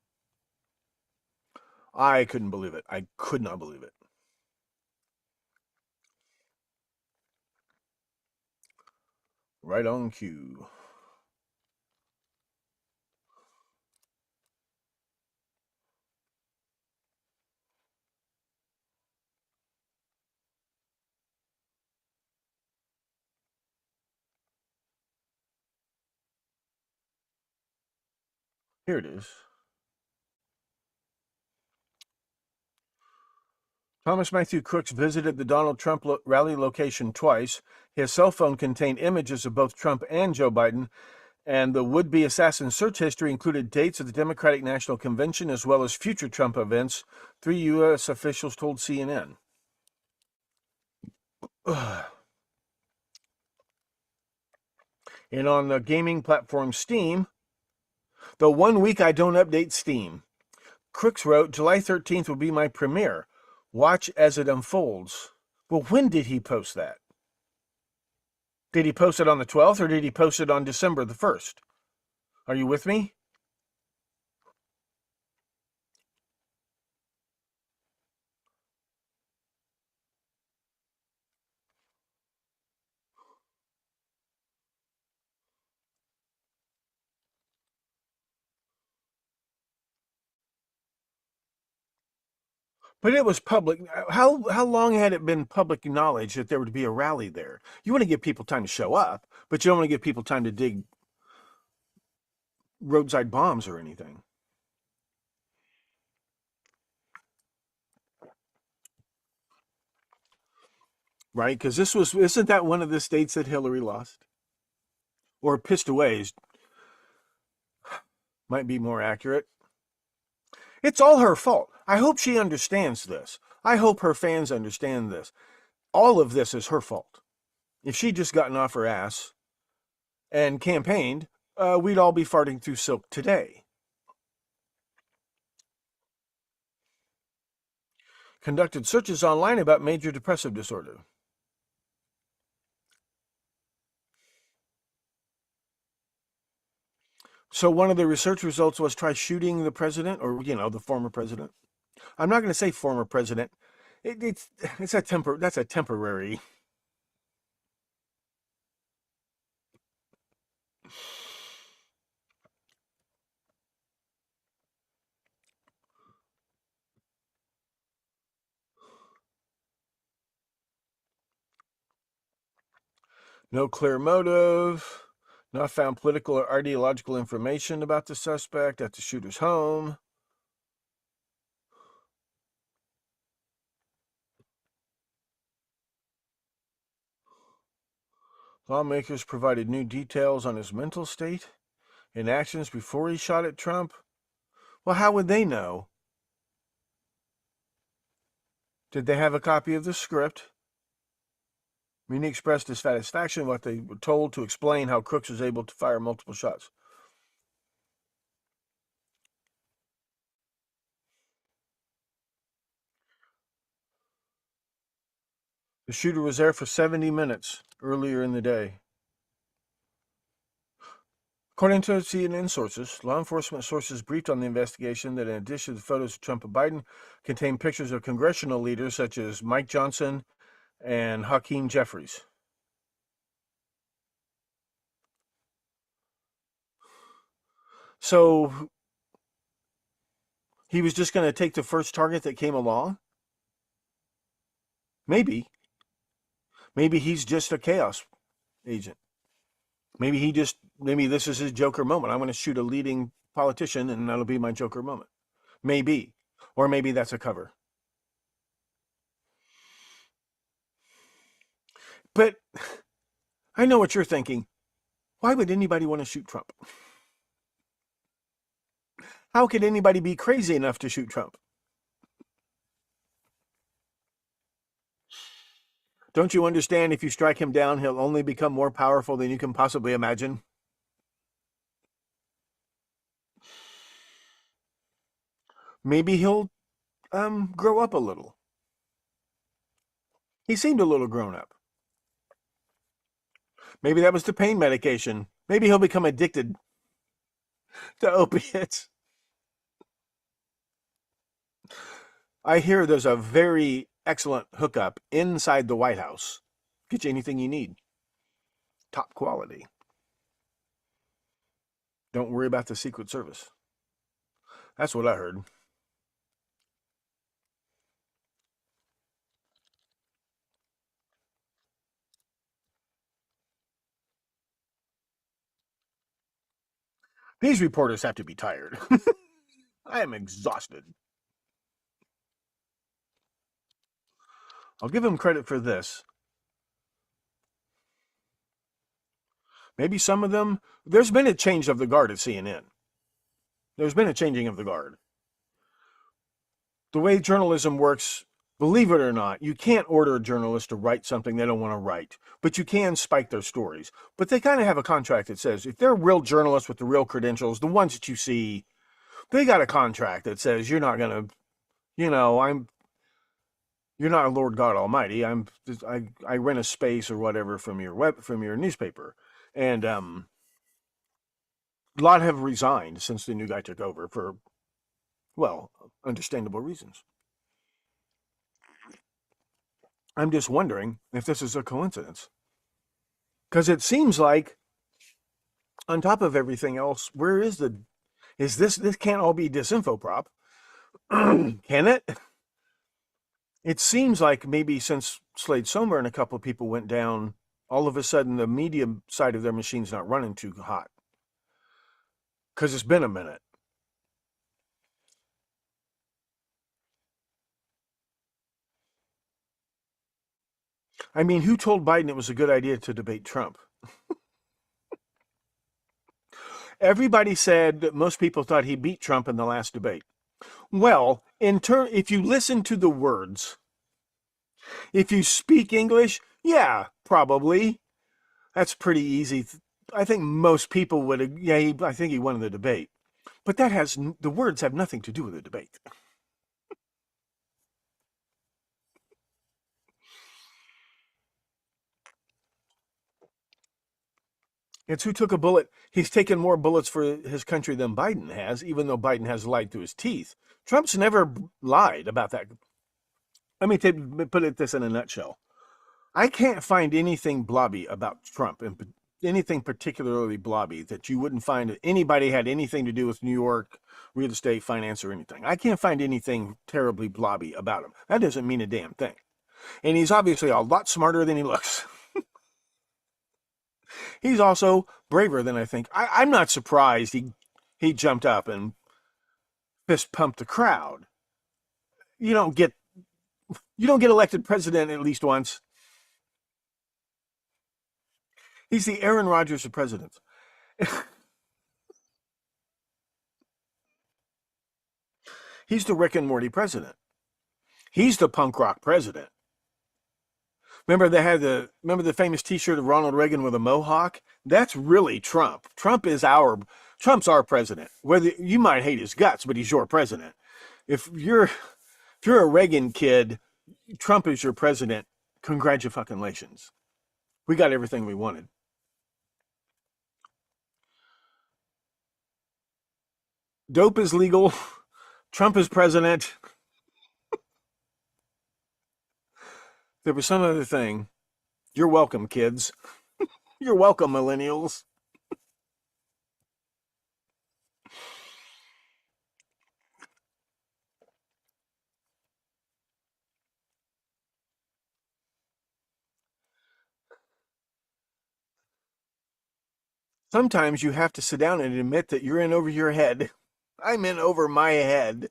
I couldn't believe it. I could not believe it. Right on cue. Here it is. Thomas Matthew Crooks visited the Donald Trump rally location twice. His cell phone contained images of both Trump and Joe Biden, and the would-be assassin's search history included dates of the Democratic National Convention as well as future Trump events, 3 U.S. officials told CNN. And on the gaming platform Steam, the 1 week I don't update Steam. Crooks wrote, July 13th will be my premiere. Watch as it unfolds. Well, when did he post that? Did he post it on the 12th or did he post it on December the 1st? Are you with me? But it was public. How long had it been public knowledge that there would be a rally there? You want to give people time to show up, but you don't want to give people time to dig roadside bombs or anything. Right? Because isn't that one of the states that Hillary lost? Or pissed away might be more accurate. It's all her fault. I hope she understands this. I hope her fans understand this. All of this is her fault. If she'd just gotten off her ass and campaigned, we'd all be farting through silk today. Conducted searches online about major depressive disorder. So one of the research results was try shooting the president, or the former president. I'm not going to say former president. That's a temporary. No clear motive. Not found political or ideological information about the suspect at the shooter's home. Lawmakers provided new details on his mental state and actions before he shot at Trump. Well, how would they know? Did they have a copy of the script? Meany expressed dissatisfaction with what they were told to explain how Crooks was able to fire multiple shots. The shooter was there for 70 minutes earlier in the day. According to CNN sources, law enforcement sources briefed on the investigation that in addition to photos of Trump and Biden, contained pictures of congressional leaders such as Mike Johnson and Hakeem Jeffries. So he was just going to take the first target that came along? Maybe. Maybe he's just a chaos agent. Maybe this is his Joker moment. I'm going to shoot a leading politician and that'll be my Joker moment. Maybe. Or maybe that's a cover. But I know what you're thinking. Why would anybody want to shoot Trump? How could anybody be crazy enough to shoot Trump? Don't you understand if you strike him down, he'll only become more powerful than you can possibly imagine? Maybe he'll grow up a little. He seemed a little grown up. Maybe that was the pain medication. Maybe he'll become addicted to opiates. I hear there's a very excellent hookup inside the White House. Get you anything you need. Top quality. Don't worry about the Secret Service. That's what I heard. These reporters have to be tired. I am exhausted. I'll give them credit for this. Maybe some of them, there's been a change of the guard at CNN. There's been a changing of the guard. The way journalism works, believe it or not, you can't order a journalist to write something they don't want to write, but you can spike their stories. But they kind of have a contract that says if they're real journalists with the real credentials, the ones that you see, they got a contract that says you're not going to, you're not a Lord God Almighty. I rent a space or whatever from your newspaper, and a lot have resigned since the new guy took over for, well, understandable reasons. I'm just wondering if this is a coincidence, because it seems like, on top of everything else, this can't all be disinfo prop, can it? It seems like maybe since Slade Sommer and a couple of people went down, all of a sudden the media side of their machine's not running too hot. Because it's been a minute. I mean, who told Biden it was a good idea to debate Trump? Everybody said that most people thought he beat Trump in the last debate. Well, if you listen to the words, if you speak English, yeah, probably. That's pretty easy. I think most people would, yeah, I think he won the debate. But the words have nothing to do with the debate. It's who took a bullet. He's taken more bullets for his country than Biden has, even though Biden has lied through his teeth. Trump's never lied about that. Let me put it this in a nutshell. I can't find anything blobby about Trump, and anything particularly blobby that you wouldn't find anybody had anything to do with New York, real estate, finance, or anything. I can't find anything terribly blobby about him. That doesn't mean a damn thing. And he's obviously a lot smarter than he looks. He's also braver than I think. I'm not surprised he jumped up and fist pumped the crowd. You don't get elected president at least once. He's the Aaron Rodgers of presidents. He's the Rick and Morty president. He's the punk rock president. Remember the famous T-shirt of Ronald Reagan with a mohawk? That's really Trump. Trump's our president. Whether you might hate his guts, but he's your president. If you're a Reagan kid, Trump is your president. Congratulations. We got everything we wanted. Dope is legal. Trump is president. There was some other thing. You're welcome, kids. You're welcome, millennials. Sometimes you have to sit down and admit that you're in over your head. I'm in over my head.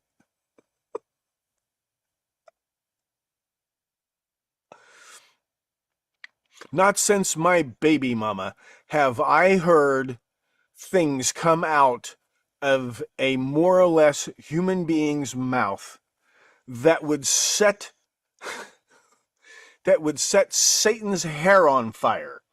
Not since my baby mama have I heard things come out of a more or less human being's mouth that would set Satan's hair on fire.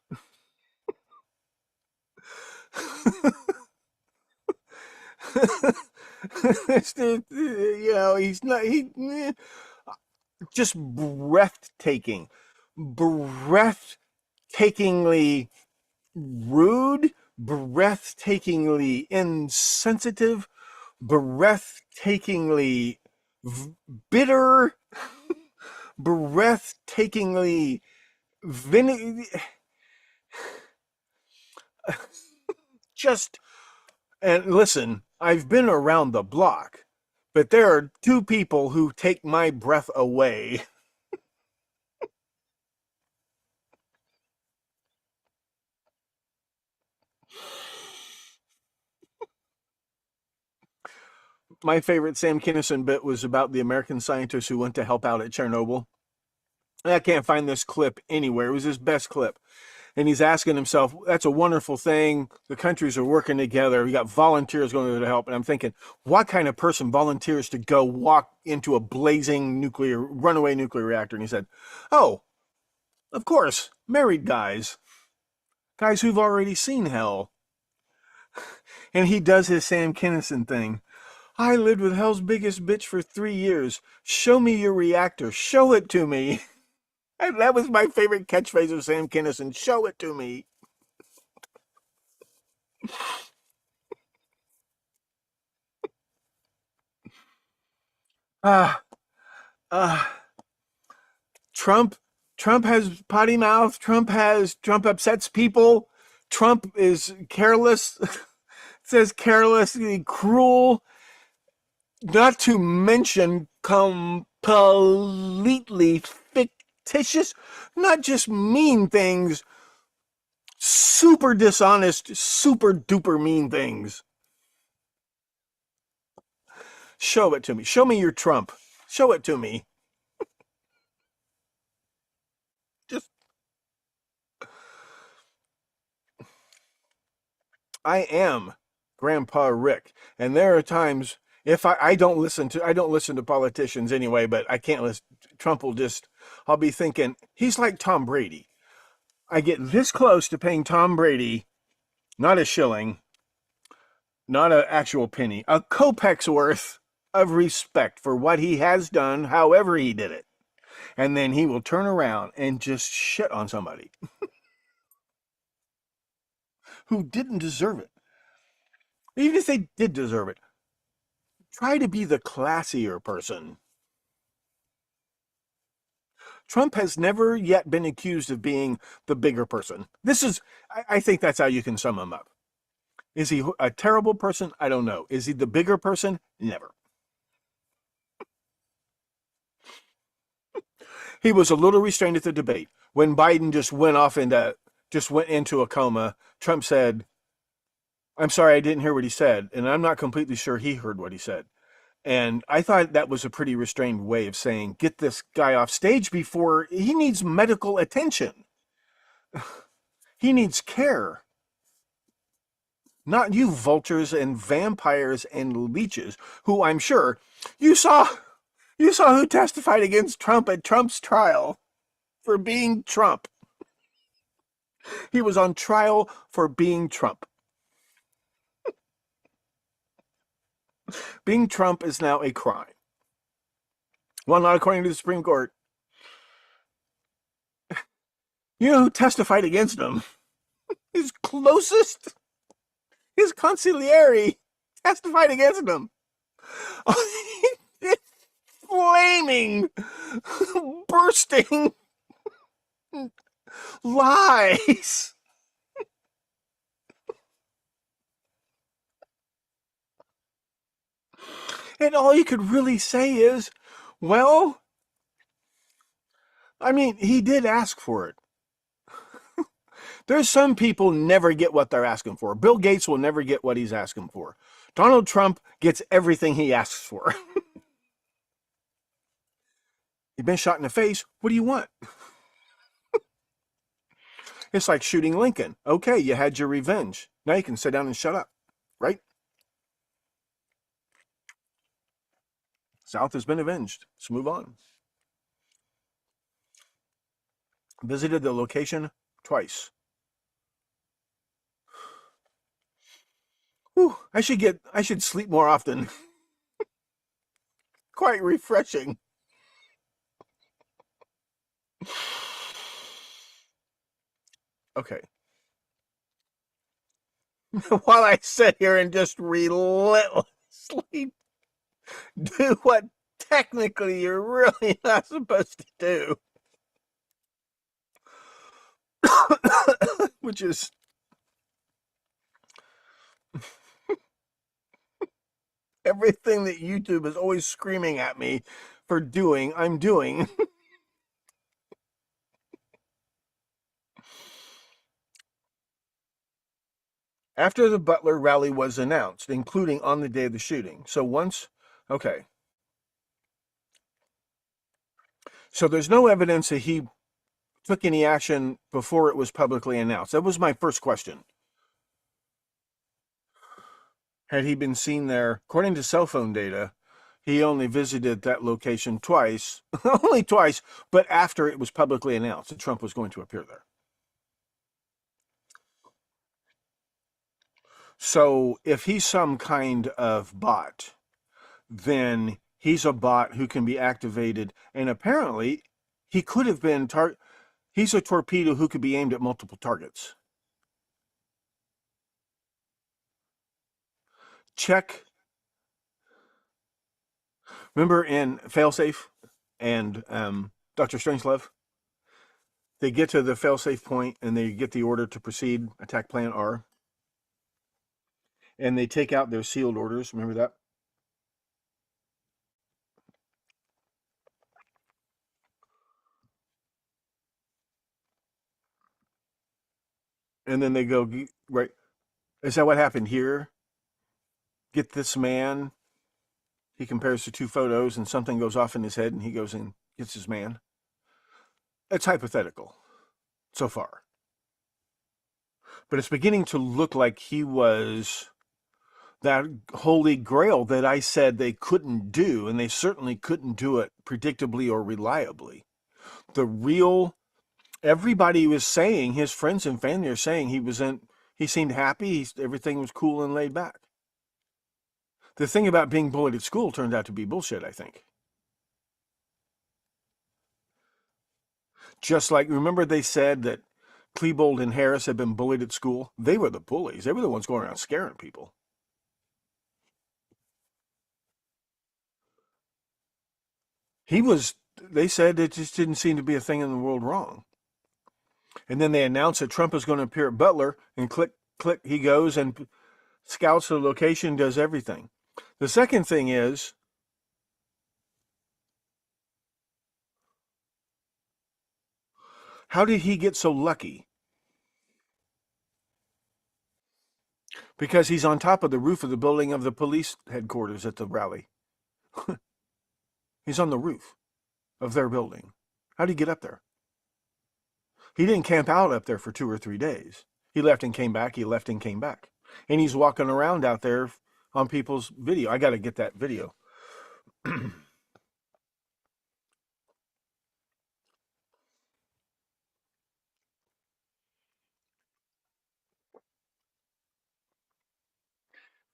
He's not, just breathtaking, breathtakingly rude, breathtakingly insensitive, breathtakingly bitter, breathtakingly just, and listen, I've been around the block, but there are two people who take my breath away. My favorite Sam Kinison bit was about the American scientists who went to help out at Chernobyl. I can't find this clip anywhere. It was his best clip. And he's asking himself, that's a wonderful thing. The countries are working together. We got volunteers going to help. And I'm thinking, what kind of person volunteers to go walk into a blazing runaway nuclear reactor? And he said, oh, of course, married guys. Guys who've already seen hell. And he does his Sam Kinison thing. I lived with hell's biggest bitch for 3 years. Show me your reactor. Show it to me. And that was my favorite catchphrase of Sam Kinison. Show it to me. Trump has potty mouth. Trump upsets people. Trump is careless. Says carelessly cruel. Not to mention completely fictitious, not just mean things, super dishonest, super duper mean things. Show it to me. Show me your Trump. Show it to me. I am Grandpa Rick, and there are times if I don't listen to politicians anyway, but I can't listen. Trump I'll be thinking, he's like Tom Brady. I get this close to paying Tom Brady not a shilling, not an actual penny, a kopek's worth of respect for what he has done, however he did it. And then he will turn around and just shit on somebody who didn't deserve it. Even if they did deserve it, try to be the classier person. Trump has never yet been accused of being the bigger person. I think that's how you can sum him up. Is he a terrible person? I don't know. Is he the bigger person? Never. He was a little restrained at the debate. When Biden just went into a coma, Trump said, "I'm sorry, I didn't hear what he said," and I'm not completely sure he heard what he said. And I thought that was a pretty restrained way of saying, get this guy off stage before he needs medical attention. He needs care. Not you vultures and vampires and leeches, who I'm sure you saw who testified against Trump at Trump's trial for being Trump. He was on trial for being Trump. Being Trump is now a crime. Well, not according to the Supreme Court. You know who testified against him? His closest, his consigliere testified against him. Flaming, bursting lies. And all you could really say is, well, I mean, he did ask for it. There's some people never get what they're asking for. Bill Gates will never get what he's asking for. Donald Trump gets everything he asks for. You've been shot in the face. What do you want? It's like shooting Lincoln. Okay, you had your revenge. Now you can sit down and shut up, right? South has been avenged. Let's move on. Visited the location twice. Whew, I should sleep more often. Quite refreshing. Okay. While I sit here and just relentlessly do what technically you're really not supposed to do, which is everything that YouTube is always screaming at me for doing, I'm doing. After the Butler rally was announced, including on the day of the shooting. Okay. So there's no evidence that he took any action before it was publicly announced. That was my first question. Had he been seen there? According to cell phone data, he only visited that location twice, only twice, but after it was publicly announced that Trump was going to appear there. So if he's some kind of bot, then he's a bot who can be activated, and apparently he could have been he's a torpedo who could be aimed at multiple targets. Check. Remember in Failsafe and Dr. Strangelove? They get to the failsafe point and they get the order to proceed, attack plan R. And they take out their sealed orders. Remember that? And then they go, right, is that what happened here? Get this man. He compares the two photos and something goes off in his head and he goes and gets his man. It's hypothetical so far. But it's beginning to look like he was that holy grail that I said they couldn't do, and they certainly couldn't do it predictably or reliably. Everybody was saying, his friends and family are saying he He seemed happy. Everything was cool and laid back. The thing about being bullied at school turned out to be bullshit, I think. Just like, remember they said that Klebold and Harris had been bullied at school? They were the bullies. They were the ones going around scaring people. They said it just didn't seem to be a thing in the world wrong. And then they announced that Trump is going to appear at Butler, and click, he goes and scouts the location, does everything. The second thing is, how did he get so lucky? Because he's on top of the roof of the building of the police headquarters at the rally. He's on the roof of their building. How did he get up there? He didn't camp out up there for 2 or 3 days. He left and came back. He left and came back. And he's walking around out there on people's video. I got to get that video.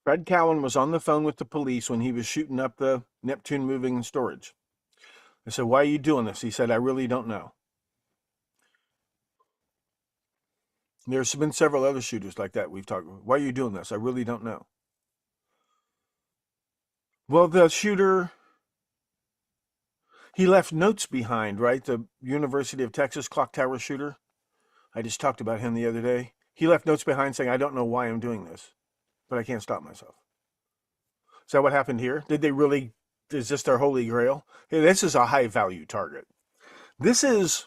Fred Cowan was on the phone with the police when he was shooting up the Neptune moving storage. I said, why are you doing this? He said, I really don't know. There's been several other shooters like that we've talked about. Why are you doing this? I really don't know. Well, the shooter, he left notes behind, right? The University of Texas clock tower shooter. I just talked about him the other day. He left notes behind saying, I don't know why I'm doing this, but I can't stop myself. Is that what happened here? Did they really, is this their holy grail? Hey, this is a high value target. This is,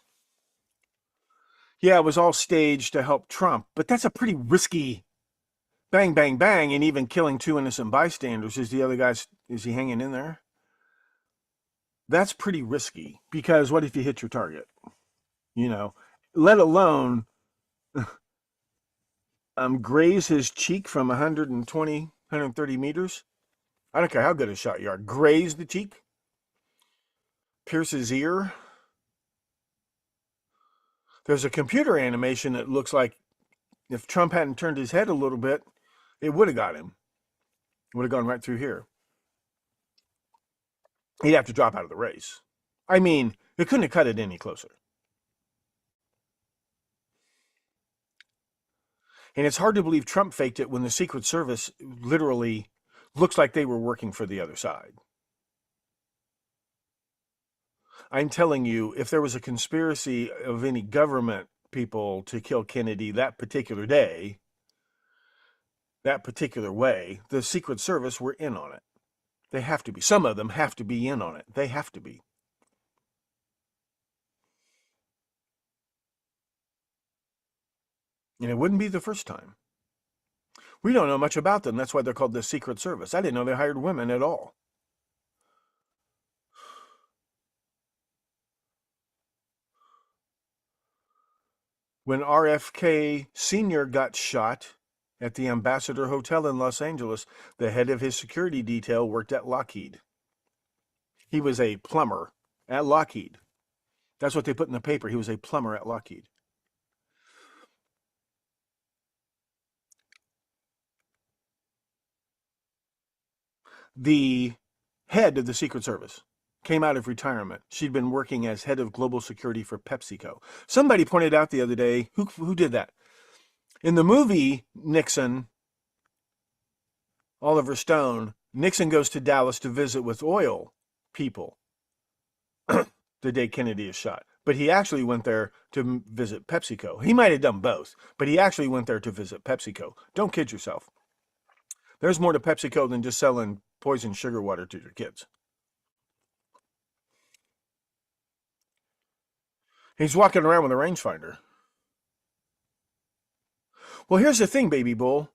yeah, it was all staged to help Trump, but that's a pretty risky bang, bang, bang, and even killing 2 innocent bystanders. Is he hanging in there? That's pretty risky, because what if you hit your target? You know, let alone graze his cheek from 120, 130 meters. I don't care how good a shot you are. Graze the cheek, pierce his ear. There's a computer animation that looks like if Trump hadn't turned his head a little bit, it would have got him. It would have gone right through here. He'd have to drop out of the race. I mean, it couldn't have cut it any closer. And it's hard to believe Trump faked it when the Secret Service literally looks like they were working for the other side. I'm telling you, if there was a conspiracy of any government people to kill Kennedy that particular day, that particular way, the Secret Service were in on it. They have to be. Some of them have to be in on it. They have to be. And it wouldn't be the first time. We don't know much about them. That's why they're called the Secret Service. I didn't know they hired women at all. When RFK Sr. got shot at the Ambassador Hotel in Los Angeles, the head of his security detail worked at Lockheed. He was a plumber at Lockheed. That's what they put in the paper. He was a plumber at Lockheed. The head of the Secret Service came out of retirement. She'd been working as head of global security for PepsiCo. Somebody pointed out the other day, who did that? In the movie Nixon, Oliver Stone, Nixon goes to Dallas to visit with oil people the day Kennedy is shot. But he actually went there to visit PepsiCo. He might have done both, but he actually went there to visit PepsiCo. Don't kid yourself. There's more to PepsiCo than just selling poison sugar water to your kids. He's walking around with a rangefinder. Well, here's the thing, baby bull.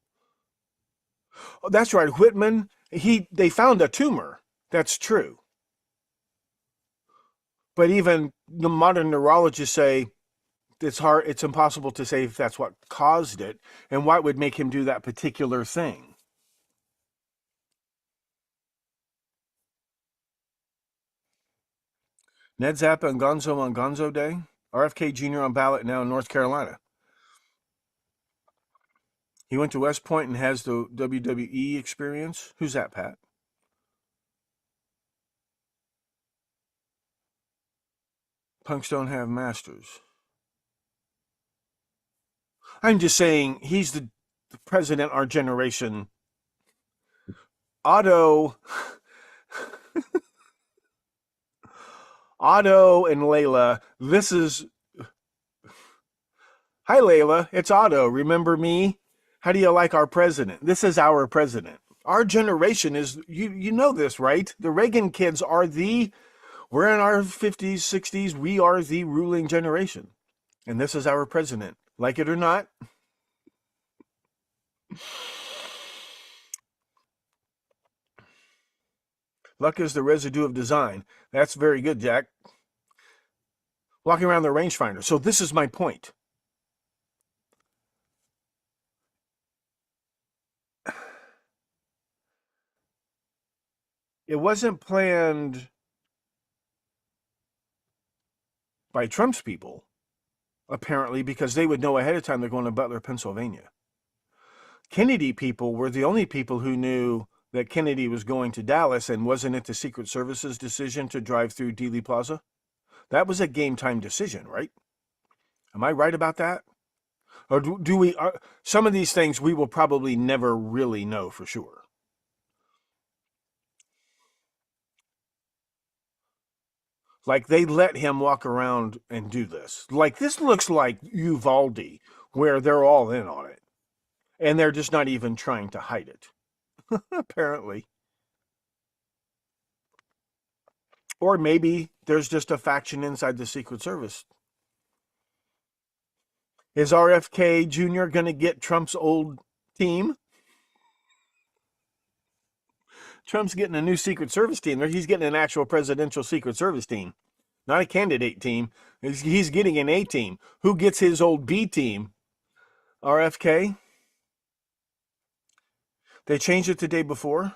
Oh, that's right, Whitman. They found a tumor. That's true. But even the modern neurologists say it's impossible to say if that's what caused it and what would make him do that particular thing. Ned Zappa and Gonzo on Gonzo Day. RFK Jr. on ballot now in North Carolina. He went to West Point and has the WWE experience. Who's that, Pat? Punks don't have masters. I'm just saying he's the president our generation. Otto and Layla, this is... Hi, Layla. It's Otto. Remember me? How do you like our president? This is our president. Our generation is... You know this, right? The Reagan kids are we're in our 50s, 60s. We are the ruling generation. And this is our president. Like it or not. Luck is the residue of design. That's very good, Jack. Walking around the rangefinder. So this is my point. It wasn't planned by Trump's people, apparently, because they would know ahead of time they're going to Butler, Pennsylvania. Kennedy people were the only people who knew that Kennedy was going to Dallas, and wasn't it the Secret Service's decision to drive through Dealey Plaza? That was a game time decision, right? Am I right about that? Or do we... some of these things we will probably never really know for sure. Like, they let him walk around and do this. Like, this looks like Uvalde, where they're all in on it. And they're just not even trying to hide it. Apparently. Or maybe there's just a faction inside the Secret Service. Is RFK Jr. going to get Trump's old team? Trump's getting a new Secret Service team. He's getting an actual presidential Secret Service team. Not a candidate team. He's getting an A team. Who gets his old B team? RFK? They changed it the day before.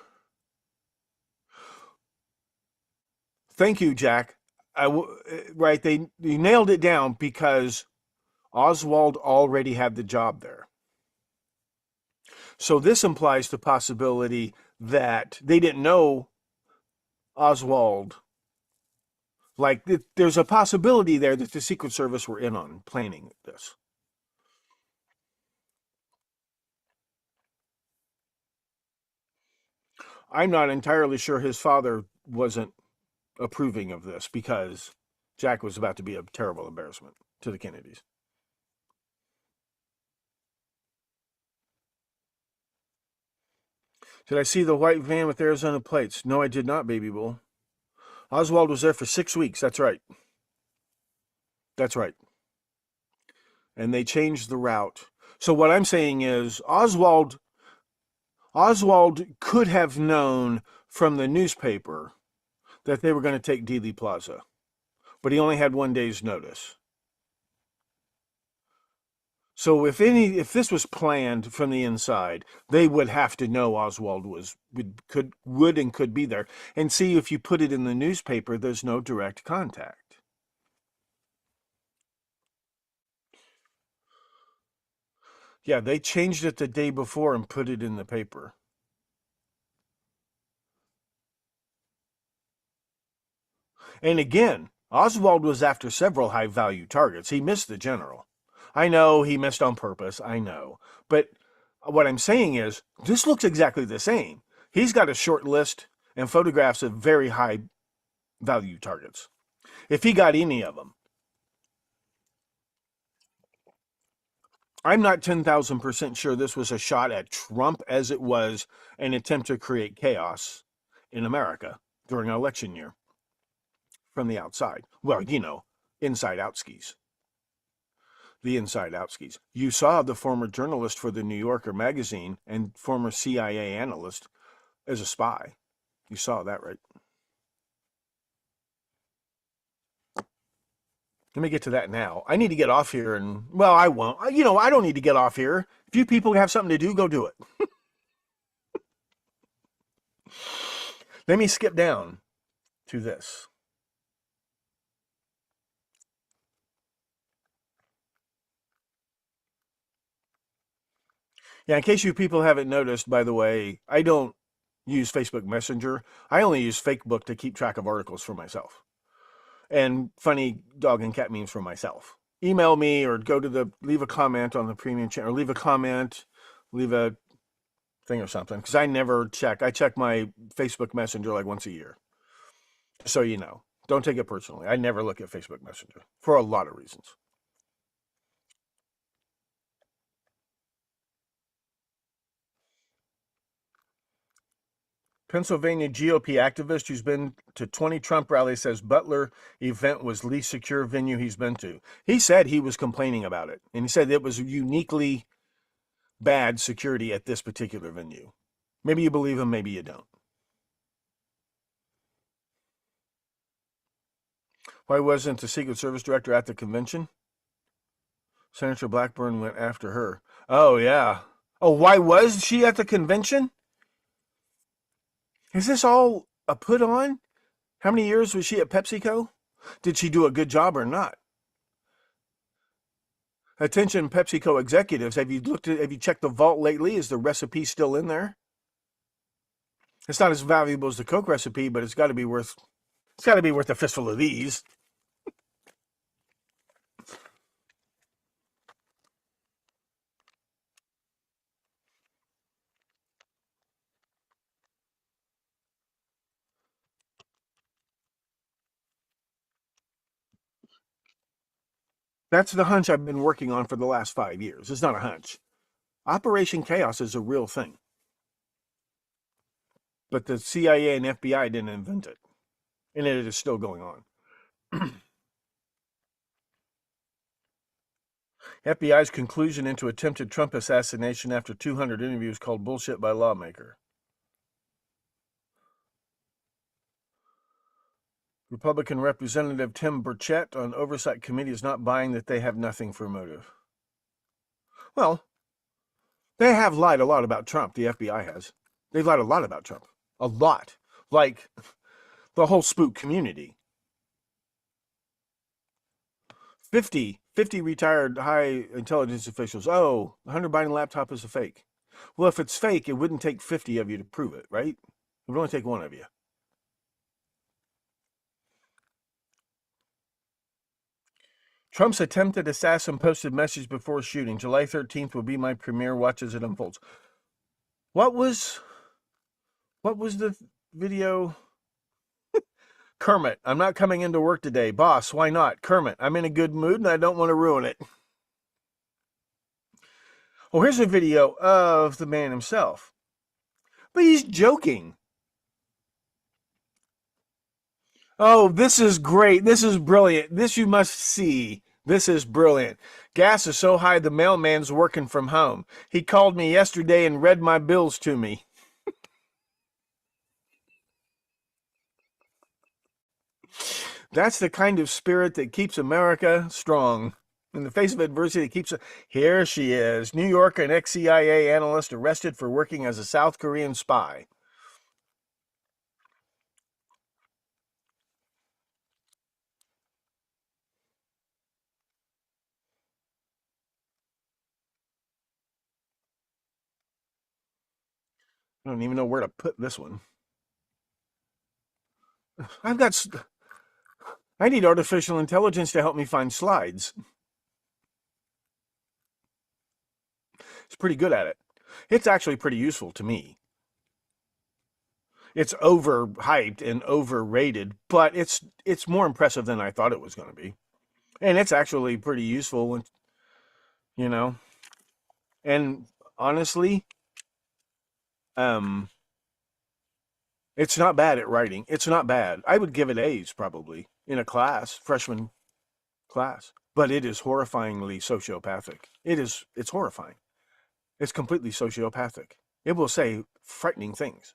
Thank you, Jack. Right, you nailed it down because Oswald already had the job there. So this implies the possibility that they didn't know Oswald. Like, there's a possibility there that the Secret Service were in on planning this. I'm not entirely sure his father wasn't approving of this because Jack was about to be a terrible embarrassment to the Kennedys. Did I see the white van with Arizona plates? No, I did not, Baby Bull. Oswald was there for 6 weeks. That's right. That's right. And they changed the route. So what I'm saying is Oswald could have known from the newspaper that they were going to take Dealey Plaza, but he only had 1 day's notice. So if this was planned from the inside, they would have to know Oswald would and could be there. And see, if you put it in the newspaper, there's no direct contact. Yeah, they changed it the day before and put it in the paper. And again, Oswald was after several high-value targets. He missed the general. I know he missed on purpose. I know. But what I'm saying is, this looks exactly the same. He's got a short list and photographs of very high-value targets. If he got any of them. I'm not 10,000% sure this was a shot at Trump as it was an attempt to create chaos in America during an election year from the outside. Well, inside out skis. The inside out skis. You saw the former journalist for the New Yorker magazine and former CIA analyst as a spy. You saw that, right? Let me get to that now. I need to get off here and, well, I won't. I don't need to get off here. If you people have something to do, go do it. Let me skip down to this. Yeah, in case you people haven't noticed, by the way, I don't use Facebook Messenger. I only use Facebook to keep track of articles for myself and funny dog and cat memes for myself. Email me or leave a comment on the premium channel, or leave a comment, leave a thing or something, because I never check. I check my Facebook Messenger like once a year. So you know, don't take it personally. I never look at Facebook Messenger for a lot of reasons. Pennsylvania GOP activist who's been to 20 Trump rallies says Butler event was least secure venue he's been to. He said he was complaining about it, and he said it was uniquely bad security at this particular venue. Maybe you believe him, maybe you don't. Why wasn't the Secret Service director at the convention? Senator Blackburn went after her. Oh, yeah. Oh, why was she at the convention? Is this all a put on? How many years was she at PepsiCo? Did she do a good job or not? Attention PepsiCo executives, have you checked the vault lately? Is the recipe still in there? It's not as valuable as the Coke recipe, but it's got to be worth a fistful of these. That's the hunch I've been working on for the last 5 years. It's not a hunch. Operation Chaos is a real thing. But the CIA and FBI didn't invent it. And it is still going on. FBI's conclusion into attempted Trump assassination after 200 interviews called bullshit by lawmaker. Republican Representative Tim Burchett on Oversight Committee is not buying that they have nothing for motive. Well, they have lied a lot about Trump, the FBI has. They've lied a lot about Trump. A lot. Like the whole spook community. 50 retired high intelligence officials. Oh, the Hunter Biden laptop is a fake. Well, if it's fake, it wouldn't take 50 of you to prove it, right? It would only take one of you. Trump's attempted assassin posted message before shooting. July 13th will be my premiere. Watch as it unfolds. What was the video? Kermit, I'm not coming into work today. Boss, why not? Kermit, I'm in a good mood and I don't want to ruin it. Oh, here's a video of the man himself. But he's joking. Oh, this is great. This is brilliant. This you must see. This is brilliant. Gas is so high the mailman's working from home. He called me yesterday and read my bills to me. That's the kind of spirit that keeps America strong. In the face of adversity, here she is. New York, an ex-CIA analyst arrested for working as a South Korean spy. I don't even know where to put this one. I need artificial intelligence to help me find slides. It's pretty good at it. It's actually pretty useful to me. It's overhyped and overrated, but it's more impressive than I thought it was going to be. And it's actually pretty useful when, you know. And honestly, it's not bad at writing. It's not bad. I would give it A's probably in a class, freshman class. But it is horrifyingly sociopathic. It's horrifying. It's completely sociopathic. It will say frightening things,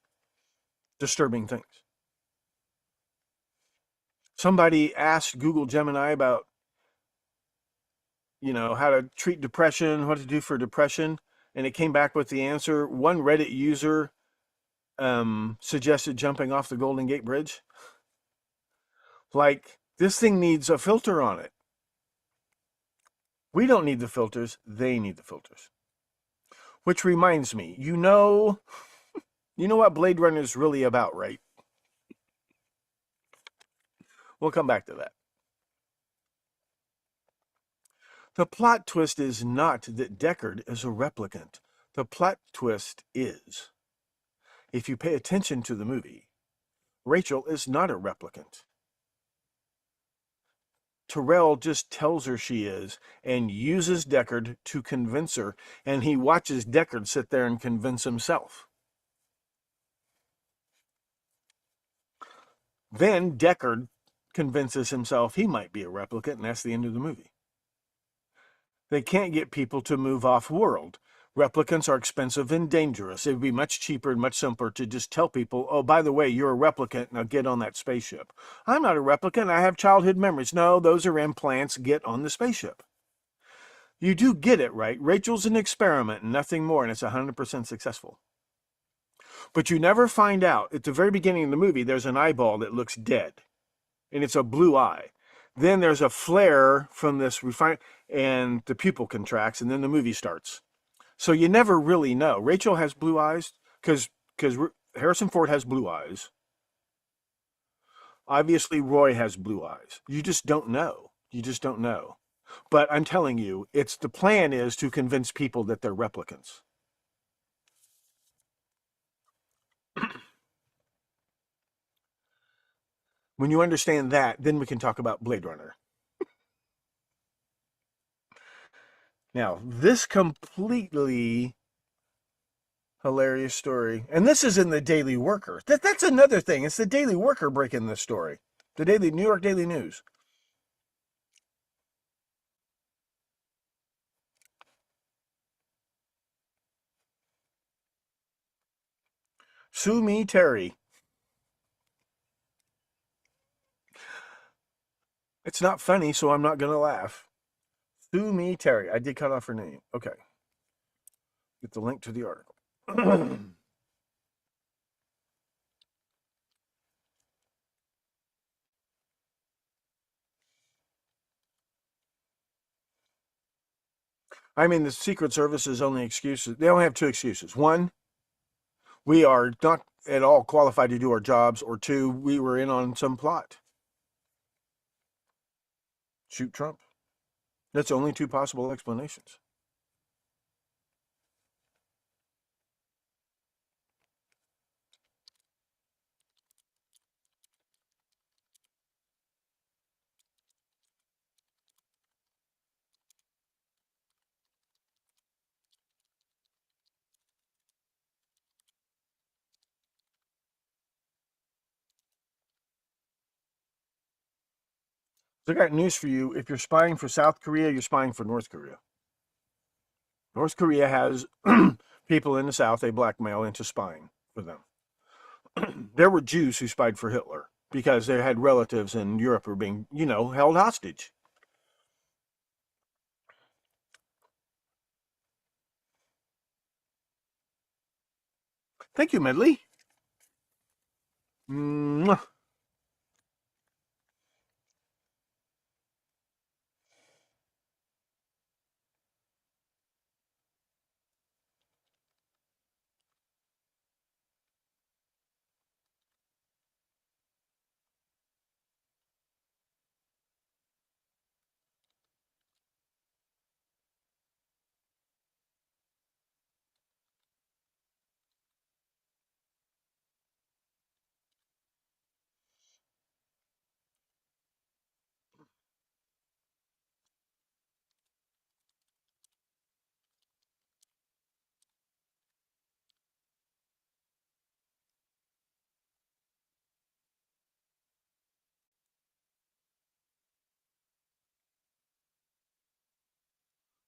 disturbing things. Somebody asked Google Gemini about, how to treat depression, what to do for depression, and it came back with the answer. One Reddit user suggested jumping off the Golden Gate Bridge. Like, this thing needs a filter on it. We don't need the filters. They need the filters. Which reminds me, you know what Blade Runner is really about, right? We'll come back to that. The plot twist is not that Deckard is a replicant. The plot twist is, if you pay attention to the movie, Rachel is not a replicant. Tyrell just tells her she is and uses Deckard to convince her, and he watches Deckard sit there and convince himself. Then Deckard convinces himself he might be a replicant, and that's the end of the movie. They can't get people to move off-world. Replicants are expensive and dangerous. It would be much cheaper and much simpler to just tell people, oh, by the way, you're a replicant, now get on that spaceship. I'm not a replicant, I have childhood memories. No, those are implants, get on the spaceship. You do get it, right? Rachel's an experiment and nothing more, and it's 100% successful. But you never find out. At the very beginning of the movie, there's an eyeball that looks dead, and it's a blue eye. Then there's a flare from this and the pupil contracts, and then the movie starts. So you never really know. Rachel has blue eyes because Harrison Ford has blue eyes. Obviously, Roy has blue eyes. You just don't know. You just don't know. But I'm telling you, the plan is to convince people that they're replicants. When you understand that, then we can talk about Blade Runner. Now, this completely hilarious story, and this is in the Daily Worker. That's another thing. It's the Daily Worker breaking this story. The New York Daily News. Sue Me Terry. It's not funny, so I'm not going to laugh. Sue Me Terry. I did cut off her name. Okay. Get the link to the article. I mean, the Secret Service's only excuses, they only have two excuses. One, we are not at all qualified to do our jobs, or two, we were in on some plot. Shoot Trump. That's only two possible explanations. So I got news for you. If you're spying for South Korea, you're spying for North Korea. North Korea has people in the South they blackmail into spying for them. There were Jews who spied for Hitler because they had relatives in Europe who were being, held hostage. Thank you, Medley. Mwah.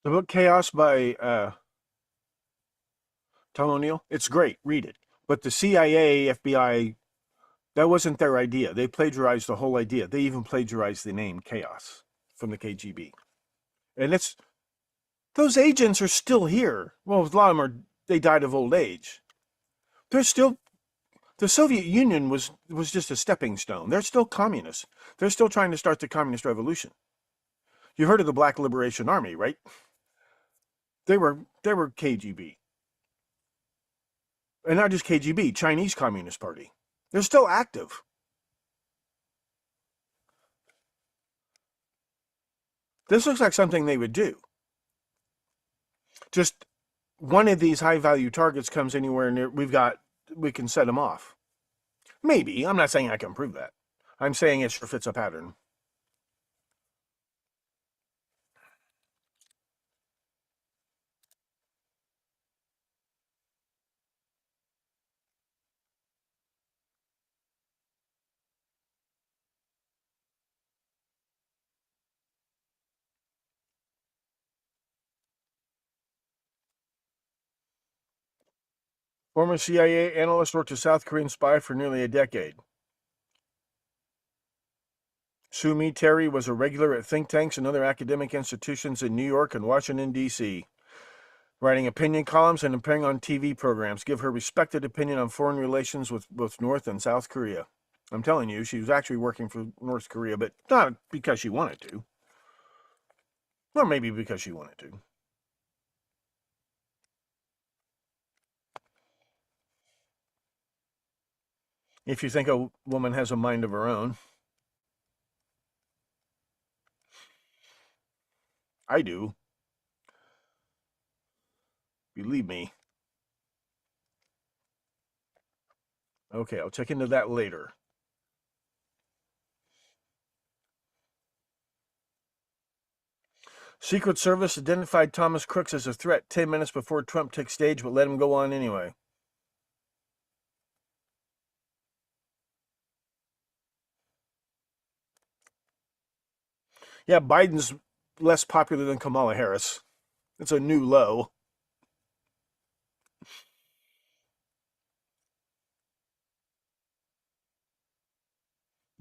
The book Chaos by Tom O'Neill, it's great. Read it. But the CIA, FBI, that wasn't their idea. They plagiarized the whole idea. They even plagiarized the name Chaos from the KGB. And those agents are still here. Well, a lot of them they died of old age. They're still, the Soviet Union was just a stepping stone. They're still communists. They're still trying to start the communist revolution. You heard of the Black Liberation Army, right? They were KGB. And not just KGB, Chinese Communist Party. They're still active. This looks like something they would do. Just one of these high-value targets comes anywhere near, we can set them off. Maybe. I'm not saying I can prove that. I'm saying it sure fits a pattern. Former CIA analyst worked as South Korean spy for nearly a decade. Sue Terry was a regular at think tanks and other academic institutions in New York and Washington, D.C., writing opinion columns and appearing on TV programs. Give her respected opinion on foreign relations with both North and South Korea. I'm telling you, she was actually working for North Korea, but not because she wanted to. Or maybe because she wanted to. If you think a woman has a mind of her own. I do. Believe me. Okay, I'll check into that later. Secret Service identified Thomas Crooks as a threat 10 minutes before Trump took stage, but let him go on anyway. Yeah, Biden's less popular than Kamala Harris. It's a new low.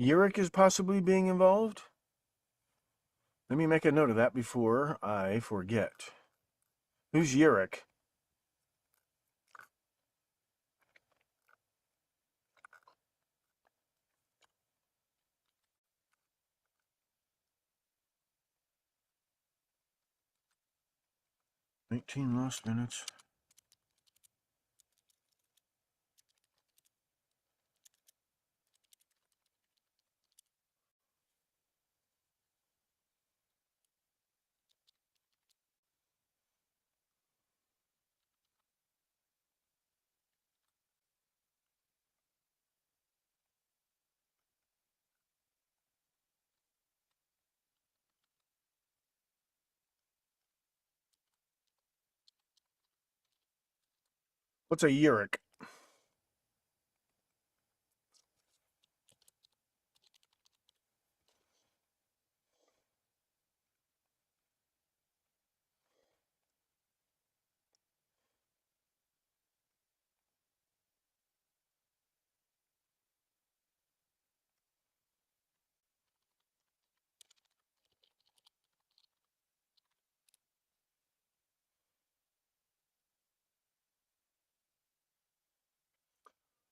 Urich is possibly being involved? Let me make a note of that before I forget. Who's Urich? $19 lost minutes. What's a Urich?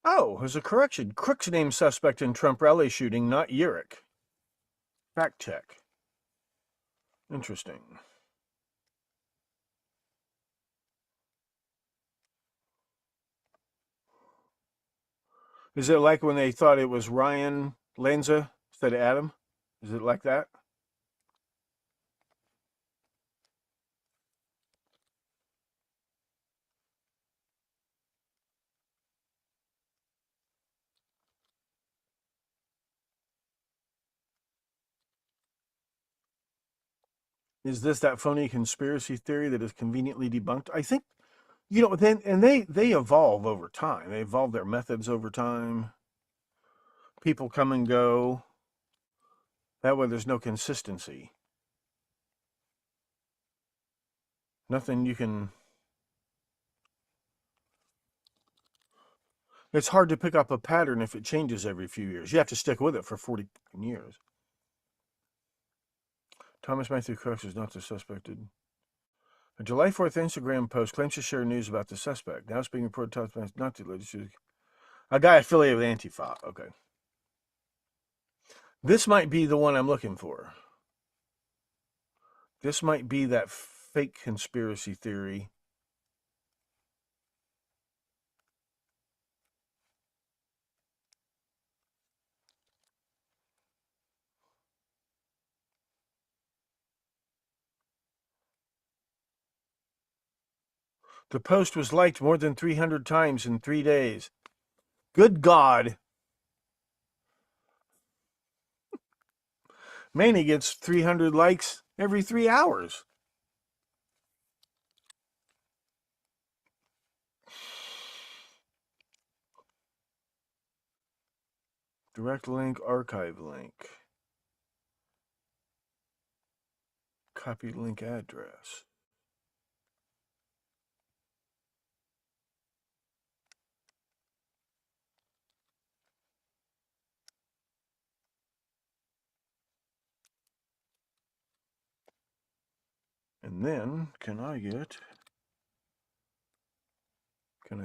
Oh, there's a correction. Crooks named suspect in Trump rally shooting, not Urich. Fact check. Interesting. Is it like when they thought it was Ryan Lanza instead of Adam? Is it like that? Is this that phony conspiracy theory that is conveniently debunked? I think, they evolve over time. They evolve their methods over time. People come and go. That way there's no consistency. Nothing you can... It's hard to pick up a pattern if it changes every few years. You have to stick with it for 40 years. Thomas Matthew Crooks is not the suspected. A July 4th Instagram post claims to share news about the suspect. Now it's being reported Thomas not the latest. A guy affiliated with Antifa. Okay. This might be the one I'm looking for. This might be that fake conspiracy theory. The post was liked more than 300 times in 3 days. Good God. Manny gets 300 likes every 3 hours. Direct link, archive link. Copy link address. And then, can I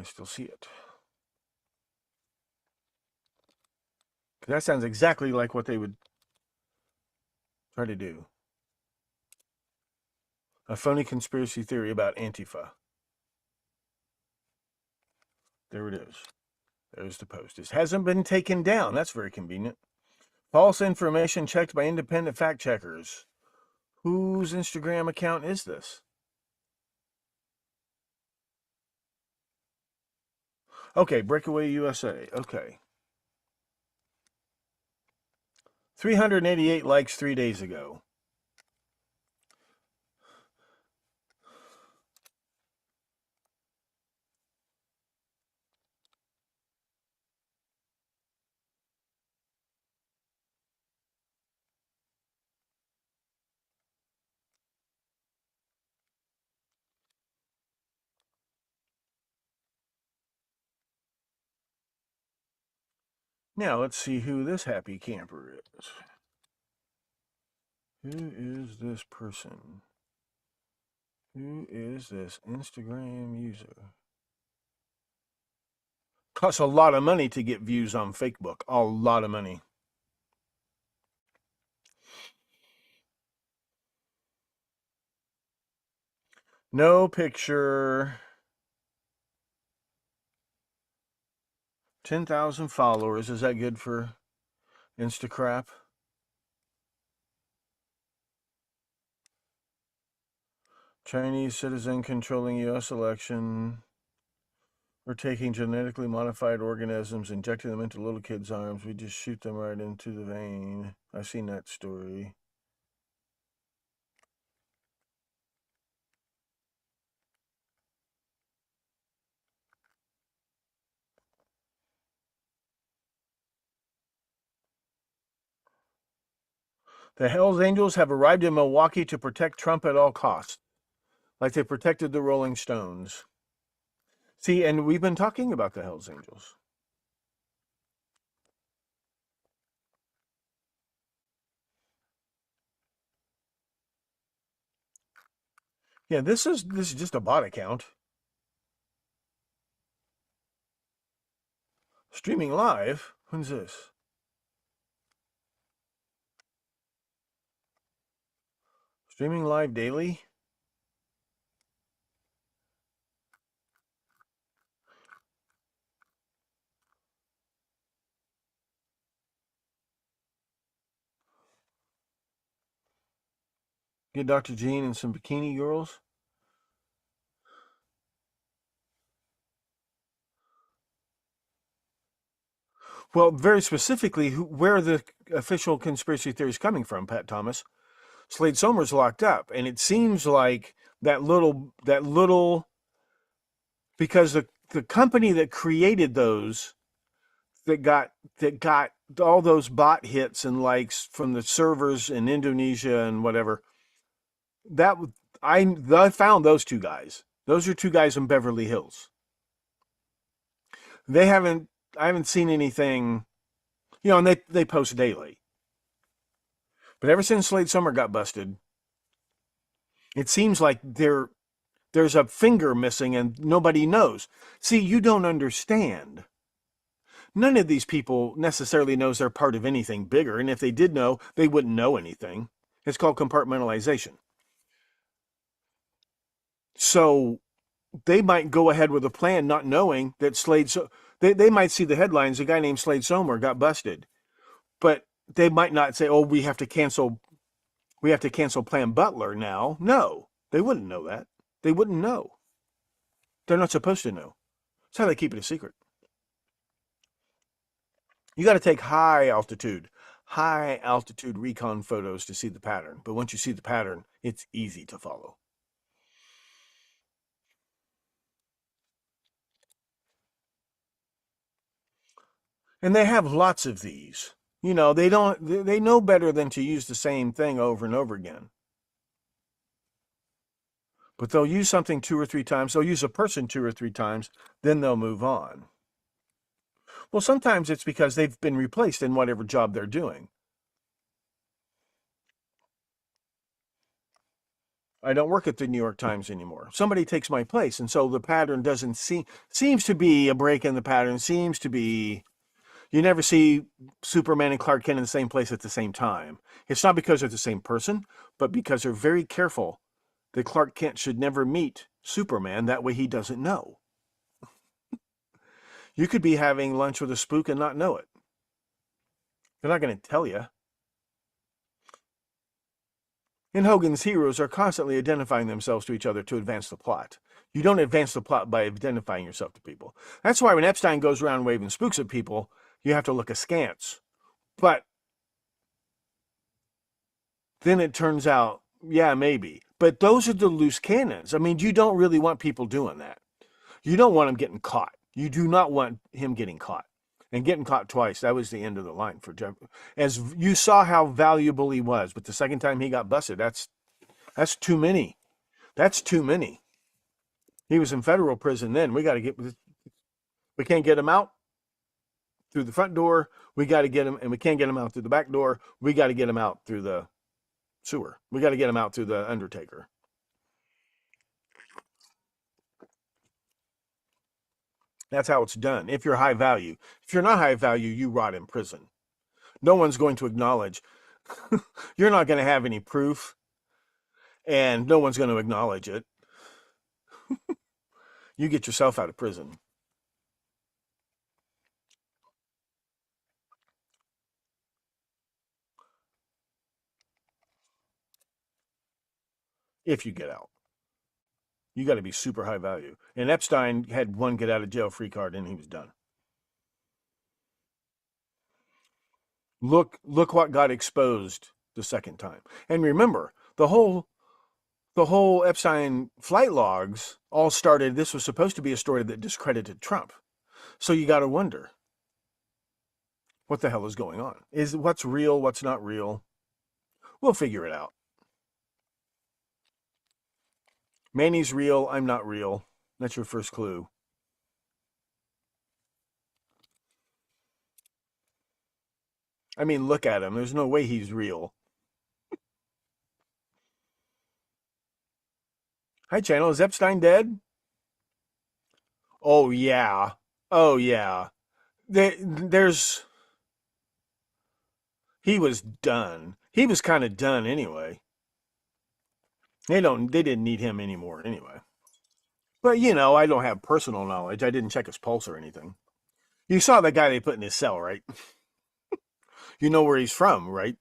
still see it? That sounds exactly like what they would try to do. A phony conspiracy theory about Antifa. There it is. There's the post. It hasn't been taken down. That's very convenient. False information checked by independent fact checkers. Whose Instagram account is this? Okay, Breakaway USA. Okay. 388 likes 3 days ago. Now let's see who this happy camper is. Who is this person? Who is this Instagram user? Costs a lot of money to get views on Facebook. A lot of money. No picture. 10,000 followers. Is that good for Instacrap? Chinese citizen controlling U.S. election. We're taking genetically modified organisms, injecting them into little kids' arms. We just shoot them right into the vein. I've seen that story. The Hells Angels have arrived in Milwaukee to protect Trump at all costs, like they protected the Rolling Stones. See, and we've been talking about the Hells Angels. Yeah, this is just a bot account. Streaming live? When's this? Streaming live daily? Get Dr. Jean and some bikini girls? Well, very specifically, where are the official conspiracy theories coming from, Pat Thomas? Slade Somer's locked up, and it seems like that little because the company that created those that got all those bot hits and likes from the servers in Indonesia and whatever, that I found those two guys. Those are two guys in Beverly Hills. I haven't seen anything, and they post daily. But ever since Slade Somer got busted, it seems like there's a finger missing and nobody knows. See, you don't understand. None of these people necessarily knows they're part of anything bigger, and if they did know, they wouldn't know anything. It's called compartmentalization. So they might go ahead with a plan not knowing that they might see the headlines, a guy named Slade Somer got busted. But they might not say, oh, we have to cancel Plan Butler now. No, they wouldn't know that. They wouldn't know. They're not supposed to know. That's how they keep it a secret. You got to take high altitude recon photos to see the pattern. But once you see the pattern, it's easy to follow. And they have lots of these. You know, they know better than to use the same thing over and over again. But they'll use something 2 or 3 times. They'll use a person 2 or 3 times, then they'll move on. Well, sometimes it's because they've been replaced in whatever job they're doing. I don't work at the New York Times anymore. Somebody takes my place, and so the pattern seems to be a break in the pattern, seems to be, you never see Superman and Clark Kent in the same place at the same time. It's not because they're the same person, but because they're very careful that Clark Kent should never meet Superman, that way he doesn't know. You could be having lunch with a spook and not know it. They're not going to tell you. And Hogan's heroes are constantly identifying themselves to each other to advance the plot. You don't advance the plot by identifying yourself to people. That's why when Epstein goes around waving spooks at people, you have to look askance. But then it turns out, yeah, maybe. But those are the loose cannons. I mean, you don't really want people doing that. You don't want him getting caught. You do not want him getting caught. And getting caught twice, that was the end of the line for Jeff. As you saw how valuable he was, but the second time he got busted, that's too many. That's too many. He was in federal prison then. We can't get him out through the front door. We got to get him, and we can't get him out through the back door. We got to get him out through the sewer. We got to get him out through the undertaker. That's how it's done. If you're high value. If you're not high value, you rot in prison. No one's going to acknowledge. You're not going to have any proof, and no one's going to acknowledge it. You get yourself out of prison. If you get out. You got to be super high value. And Epstein had one get out of jail free card and he was done. Look what got exposed the second time. And remember, the whole Epstein flight logs all started, this was supposed to be a story that discredited Trump. So you got to wonder, what the hell is going on? Is what's real, what's not real? We'll figure it out. Manny's real, I'm not real. That's your first clue. I mean, look at him. There's no way he's real. Hi, channel. Is Epstein dead? Oh, yeah. Oh, yeah. He was done. He was kind of done anyway. They didn't need him anymore anyway. But, you know, I don't have personal knowledge. I didn't check his pulse or anything. You saw that guy they put in his cell, right? You know where he's from, right?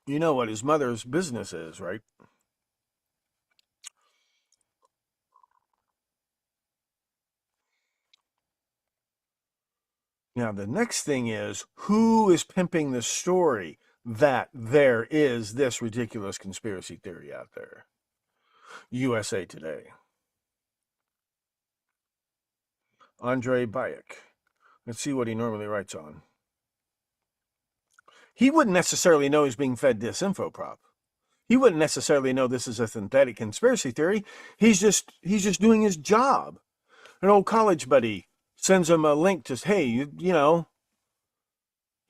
You know what his mother's business is, right? Now, the next thing is, who is pimping the story that there is this ridiculous conspiracy theory out there? USA Today. Andre Bayek. Let's see what he normally writes on. He wouldn't necessarily know he's being fed disinfo prop. He wouldn't necessarily know this is a synthetic conspiracy theory. He's just doing his job. An old college buddy sends him a link to, hey, you know,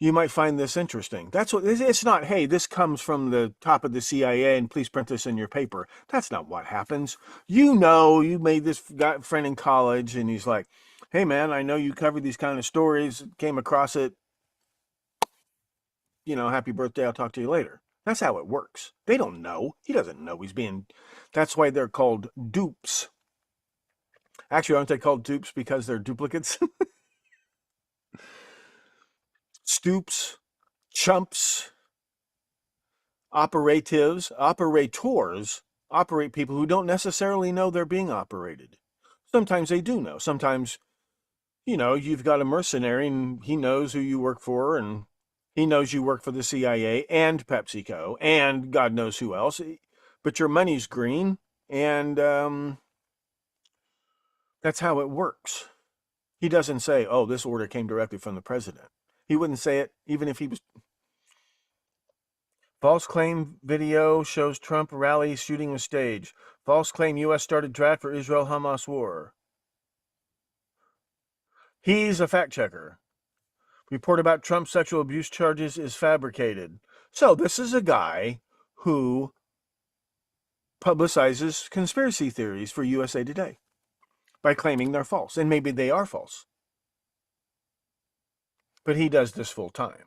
you might find this interesting. That's what it's not. Hey, this comes from the top of the CIA and please print this in your paper. That's not what happens. You know, you made this friend in college and he's like, hey man, I know you cover these kind of stories. Came across it. You know, happy birthday. I'll talk to you later. That's how it works. They don't know. He doesn't know he's being. That's why they're called dupes. Actually, aren't they called dupes because they're duplicates? Stoops, chumps, operators operate people who don't necessarily know they're being operated. Sometimes they do know. Sometimes, you've got a mercenary and he knows who you work for, and he knows you work for the CIA and PepsiCo and God knows who else. But your money's green, and that's how it works. He doesn't say, oh, this order came directly from the president. He wouldn't say it even if he was. False claim video shows Trump rally shooting a stage. False claim U.S. started draft for Israel-Hamas war. He's a fact checker. Report about Trump's sexual abuse charges is fabricated. So this is a guy who publicizes conspiracy theories for USA Today by claiming they're false. And maybe they are false. But he does this full time.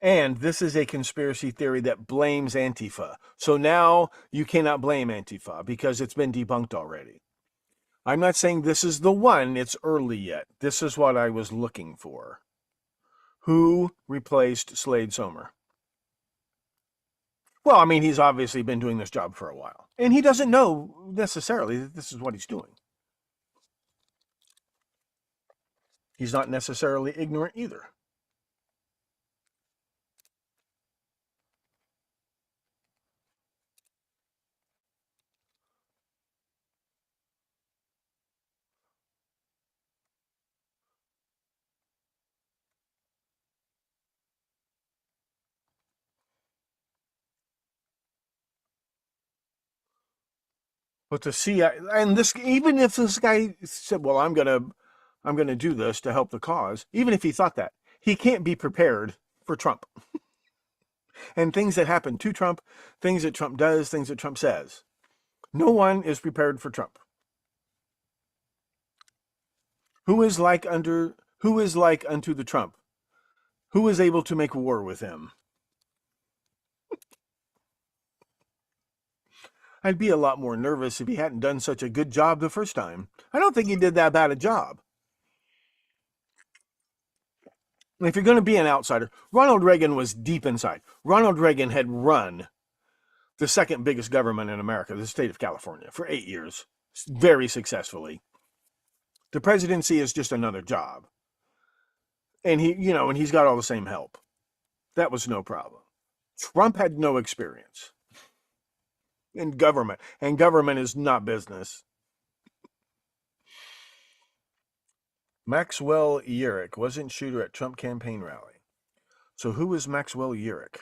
And this is a conspiracy theory that blames Antifa. So now you cannot blame Antifa because it's been debunked already. I'm not saying this is the one. It's early yet. This is what I was looking for. Who replaced Slade Sommer? Well, I mean, he's obviously been doing this job for a while. And he doesn't know necessarily that this is what he's doing. He's not necessarily ignorant either. But the CIA, and this, even if this guy said, well, I'm gonna do this to help the cause, even if he thought that, he can't be prepared for Trump. And things that happen to Trump, things that Trump does, things that Trump says. No one is prepared for Trump. Who is like unto the Trump? Who is able to make war with him? I'd be a lot more nervous if he hadn't done such a good job the first time. I don't think he did that bad a job. If you're going to be an outsider, Ronald Reagan was deep inside. Ronald Reagan had run the second biggest government in America, the state of California, for 8 years, very successfully. The presidency is just another job. And he's got all the same help. That was no problem. Trump had no experience in government, and government is not business. Maxwell Yerrick wasn't shooter at Trump campaign rally. So who is Maxwell Yerrick?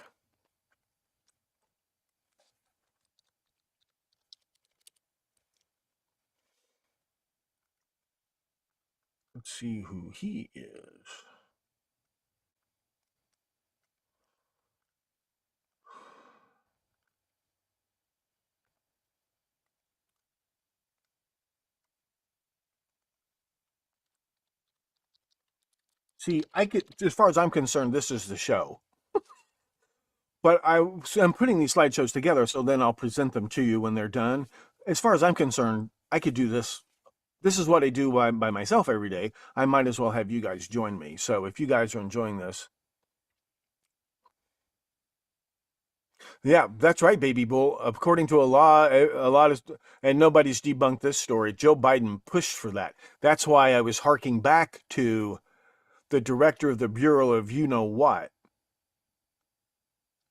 Let's see who he is. See, as far as I'm concerned, this is the show. But I'm putting these slideshows together, so then I'll present them to you when they're done. As far as I'm concerned, I could do this. This is what I do by myself every day. I might as well have you guys join me. So if you guys are enjoying this. Yeah, that's right, Baby Bull. According to a lot of, and nobody's debunked this story, Joe Biden pushed for that. That's why I was harking back to the director of the Bureau of you-know-what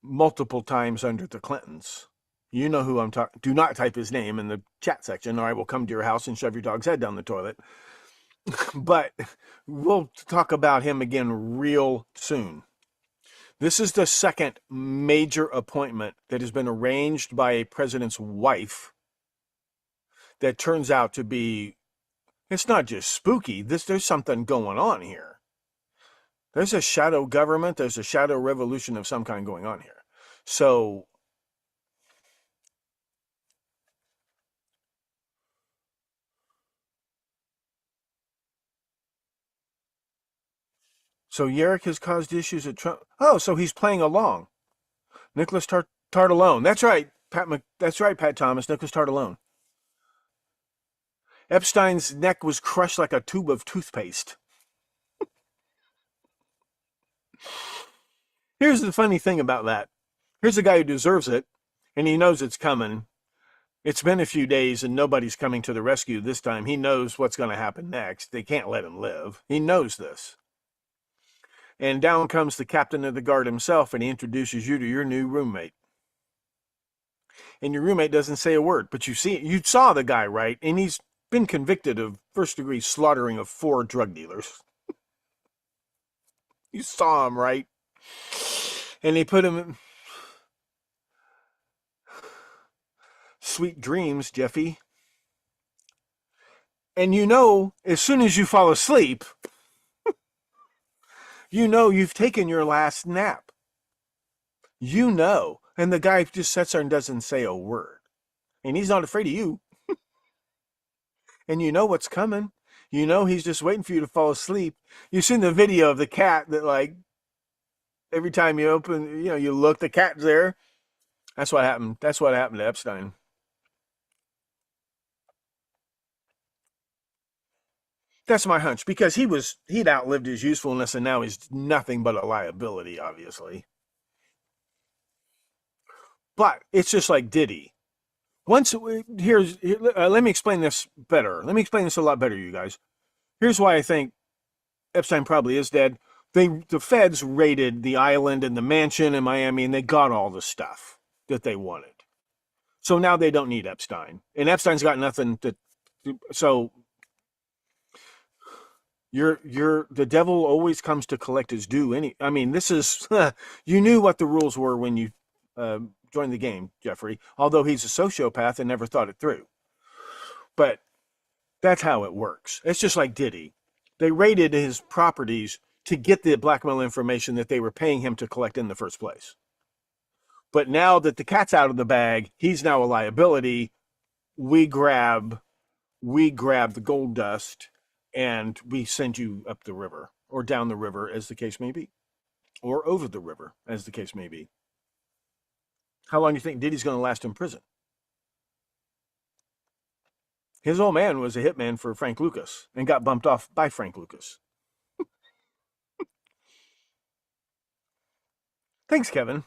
multiple times under the Clintons. You know who I'm talking. Do not type his name in the chat section, or I will come to your house and shove your dog's head down the toilet. But we'll talk about him again real soon. This is the second major appointment that has been arranged by a president's wife that turns out to be, it's not just spooky. There's something going on here. There's a shadow government. There's a shadow revolution of some kind going on here. So Yerrick has caused issues at Trump. Oh, so he's playing along. Nicholas Tartalone. That's right, Pat Thomas. Nicholas Tartalone. Epstein's neck was crushed like a tube of toothpaste. Here's the funny thing about that. Here's a guy who deserves it. and he knows it's coming. It's been a few days and nobody's coming to the rescue this time. He knows what's going to happen next. They can't let him live. He knows this. And down comes the captain of the guard himself, and he introduces you to your new roommate. And your roommate doesn't say a word, but you saw the guy, right? And he's been convicted of first-degree slaughtering of 4 drug dealers. You saw him, right? And they put him in... Sweet dreams, Jeffy. And you know, as soon as you fall asleep, you know you've taken your last nap. You know. And the guy just sits there and doesn't say a word. And he's not afraid of you. And you know what's coming. You know he's just waiting for you to fall asleep. You've seen the video of the cat that, like, every time you open, you look, the cat's there. That's what happened. That's what happened to Epstein. That's my hunch, because he'd outlived his usefulness, and now he's nothing but a liability, obviously. But it's just like Diddy. Let me explain this better. Let me explain this a lot better, you guys. Here's why I think Epstein probably is dead. The feds raided the island and the mansion in Miami, and they got all the stuff that they wanted. So now they don't need Epstein, and Epstein's got nothing to. So the devil always comes to collect his due. This is you knew what the rules were when you joined the game, Jeffrey. Although he's a sociopath and never thought it through, but that's how it works. It's just like Diddy. They raided his properties to get the blackmail information that they were paying him to collect in the first place. But now that the cat's out of the bag, he's now a liability. We grab the gold dust and we send you up the river, or down the river, as the case may be, or over the river, as the case may be. How long do you think Diddy's going to last in prison? His old man was a hitman for Frank Lucas and got bumped off by Frank Lucas. Thanks, Kevin.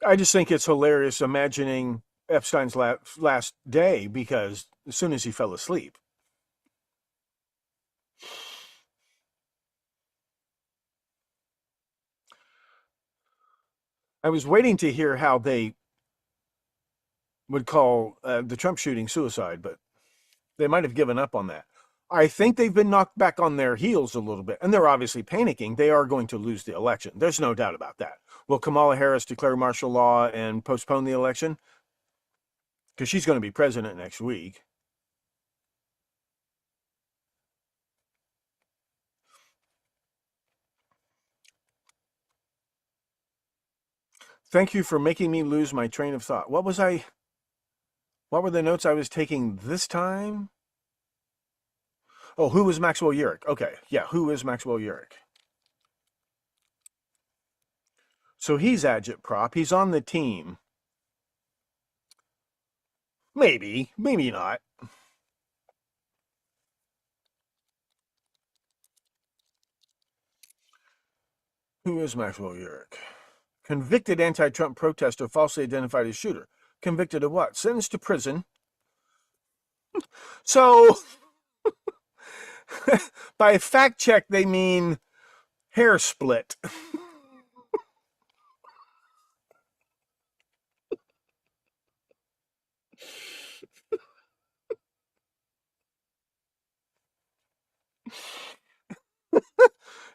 I just think it's hilarious imagining Epstein's last day, because as soon as he fell asleep. I was waiting to hear how they would call the Trump shooting suicide, but they might have given up on that. I think they've been knocked back on their heels a little bit, and they're obviously panicking. They are going to lose the election. There's no doubt about that. Will Kamala Harris declare martial law and postpone the election? Because she's going to be president next week. Thank you for making me lose my train of thought. What were the notes I was taking this time? Oh, who was Maxwell Urich? Okay, yeah, who is Maxwell Urich? So he's agitprop. He's on the team. Maybe not. Who is Maxwell Urich? Convicted anti-Trump protester falsely identified as shooter. Convicted of what? Sentenced to prison. So, by fact check, they mean hair split.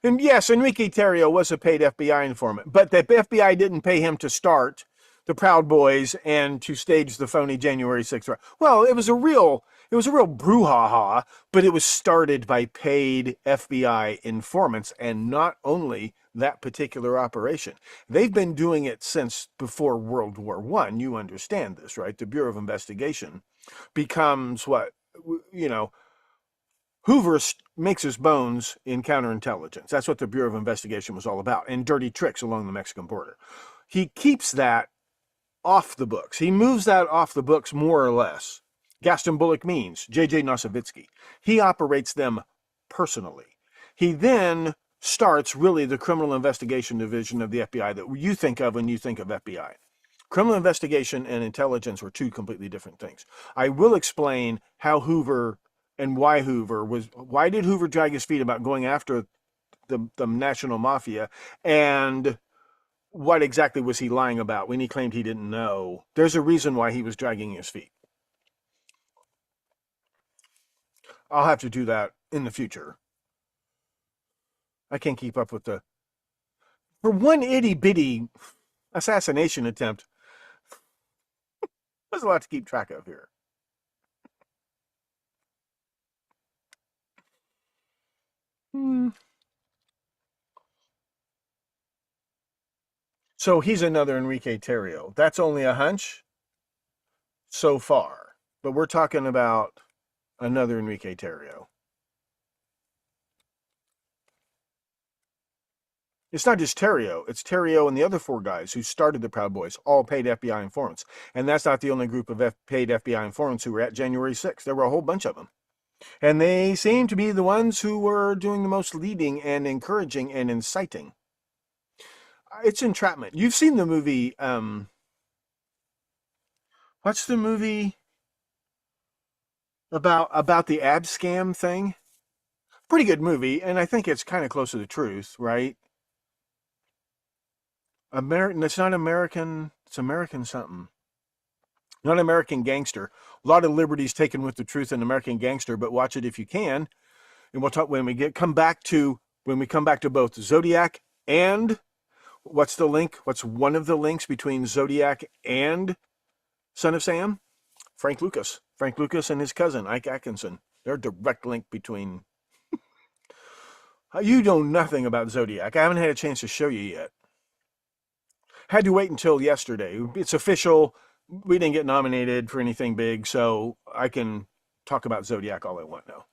And yes, Enrique Tarrio was a paid FBI informant, but the FBI didn't pay him to start the Proud Boys and to stage the phony January 6th. Well, it was a real brouhaha, but it was started by paid FBI informants, and not only that particular operation. They've been doing it since before World War I. You understand this, right? The Bureau of Investigation becomes what, Hoover makes his bones in counterintelligence. That's what the Bureau of Investigation was all about, and dirty tricks along the Mexican border. He keeps that off the books. He moves that off the books more or less Gaston Bullock means J.J. Nosovitsky. He operates them personally. He then starts really the criminal investigation division of the FBI that you think of when you think of FBI. Criminal investigation and intelligence were two completely different things. I will explain how Hoover and why did Hoover drag his feet about going after the national mafia, and what exactly was he lying about when he claimed he didn't know? There's a reason why he was dragging his feet. I'll have to do that in the future. I can't keep up with for one itty bitty assassination attempt. There's a lot to keep track of here. So he's another Enrique Tarrio. That's only a hunch so far, but we're talking about another Enrique Tarrio. It's not just Tarrio, it's Tarrio and the other four guys who started the Proud Boys, all paid FBI informants. And that's not the only group of paid FBI informants who were at January 6th. There were a whole bunch of them. And they seem to be the ones who were doing the most leading and encouraging and inciting. It's entrapment. You've seen the movie, what's the movie about the ab scam thing? Pretty good movie, and I think it's kind of close to the truth, right? It's not American, it's American something. Not American Gangster. A lot of liberties taken with the truth in American Gangster, but watch it if you can. And we'll talk when we come back to both Zodiac and what's the link? What's one of the links between Zodiac and Son of Sam? Frank Lucas. Frank Lucas and his cousin, Ike Atkinson. They're a direct link between. You know nothing about Zodiac. I haven't had a chance to show you yet. Had to wait until yesterday. It's official. We didn't get nominated for anything big, so I can talk about Zodiac all I want now.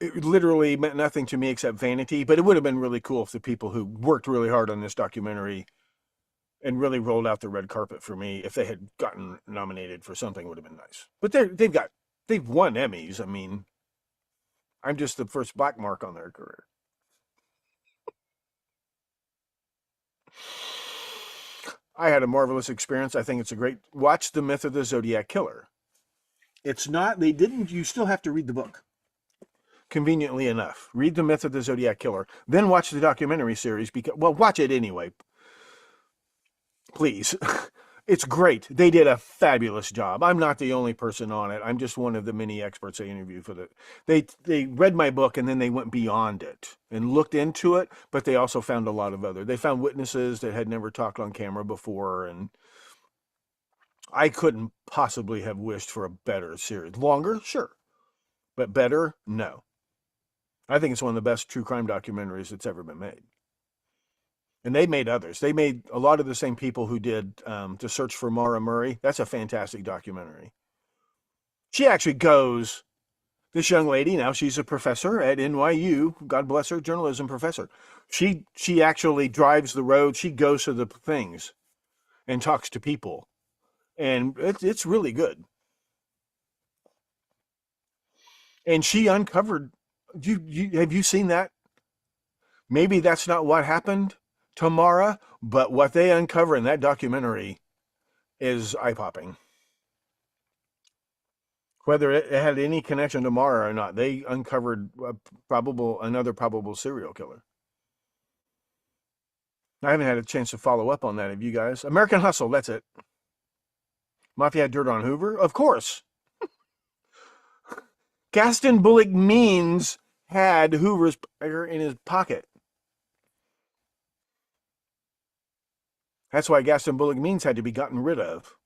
It literally meant nothing to me except vanity, but it would have been really cool if the people who worked really hard on this documentary and really rolled out the red carpet for me, if they had gotten nominated for something, would have been nice. But they've won Emmys. I mean, I'm just the first black mark on their career. I had a marvelous experience. I think it's a great watch. The Myth of the Zodiac Killer. It's not, you still have to read the book. Conveniently enough, read The Myth of the Zodiac Killer, then watch the documentary series watch it anyway. Please. It's great. They did a fabulous job. I'm not the only person on it. I'm just one of the many experts I interviewed for they read my book and then they went beyond it and looked into it, but they also found a lot of they found witnesses that had never talked on camera before, and I couldn't possibly have wished for a better series. Longer, sure, but better, no. I think it's one of the best true crime documentaries that's ever been made. And they made others. They made a lot of the same people who did The Search for Maura Murray. That's a fantastic documentary. She actually goes, this young lady, now she's a professor at NYU, God bless her, journalism professor. She actually drives the road. She goes to the things and talks to people. And it's really good. And she uncovered, have you seen that? Maybe that's not what happened to Maura, but what they uncover in that documentary is eye-popping. Whether it had any connection to Maura or not, they uncovered another probable serial killer. I haven't had a chance to follow up on that. Have you guys? American Hustle, that's it. Mafia had dirt on Hoover? Of course. Gaston Bullock Means had Hoover's in his pocket. That's why Gaston Bullock Means had to be gotten rid of.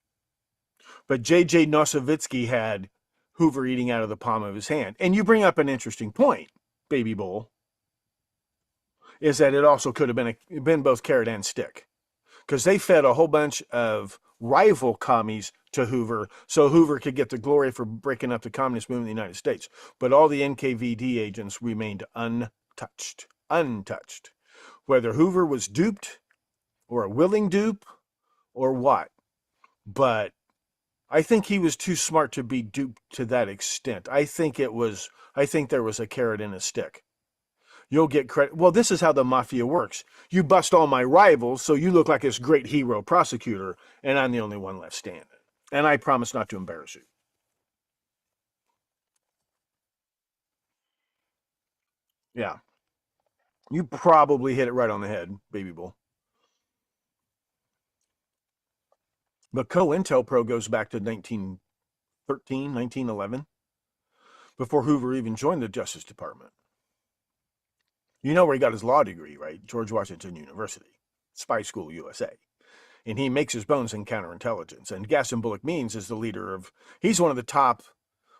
But J.J. Nosovitsky had Hoover eating out of the palm of his hand. And you bring up an interesting point, Baby Bull, is that it also could have been both carrot and stick. Because they fed a whole bunch of rival commies to Hoover so Hoover could get the glory for breaking up the communist movement in the United States. But all the NKVD agents remained untouched. Untouched. Whether Hoover was duped, or a willing dupe, or what, but I think he was too smart to be duped to that extent. I think there was a carrot and a stick. You'll get credit. Well, this is how the mafia works. You bust all my rivals, so you look like this great hero prosecutor, and I'm the only one left standing. And I promise not to embarrass you. Yeah. You probably hit it right on the head, Baby Bull. But COINTELPRO goes back to 1913, 1911, before Hoover even joined the Justice Department. You know where he got his law degree, right? George Washington University, Spy School, USA. And he makes his bones in counterintelligence. And Gaston Bullock Means is the leader of, he's one of the top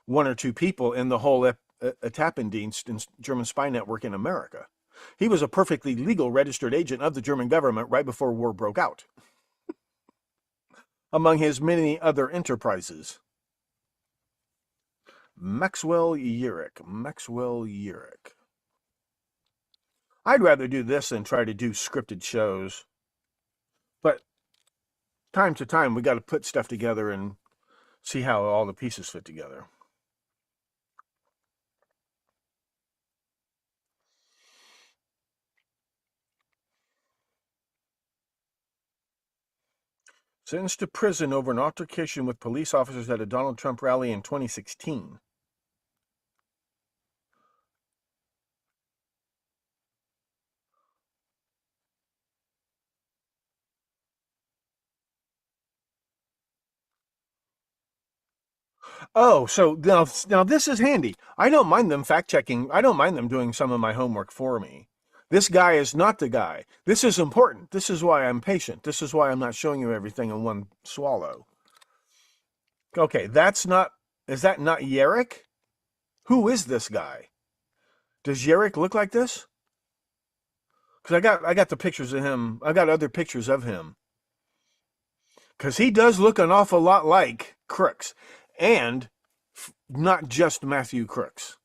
one or two people in the whole Etappendienst and German spy network in America. He was a perfectly legal registered agent of the German government right before war broke out, among his many other enterprises. Maxwell Urich. I'd rather do this than try to do scripted shows. But time to time, we got to put stuff together and see how all the pieces fit together. Sentenced to prison over an altercation with police officers at a Donald Trump rally in 2016. Oh, so now this is handy. I don't mind them fact checking. I don't mind them doing some of my homework for me. This guy is not the guy. This is important. This is why I'm patient. This is why I'm not showing you everything in one swallow. Okay, is that not Yerrick? Who is this guy? Does Yerrick look like this? Because I got the pictures of him. I got other pictures of him. Because he does look an awful lot like Crooks. And not just Matthew Crooks.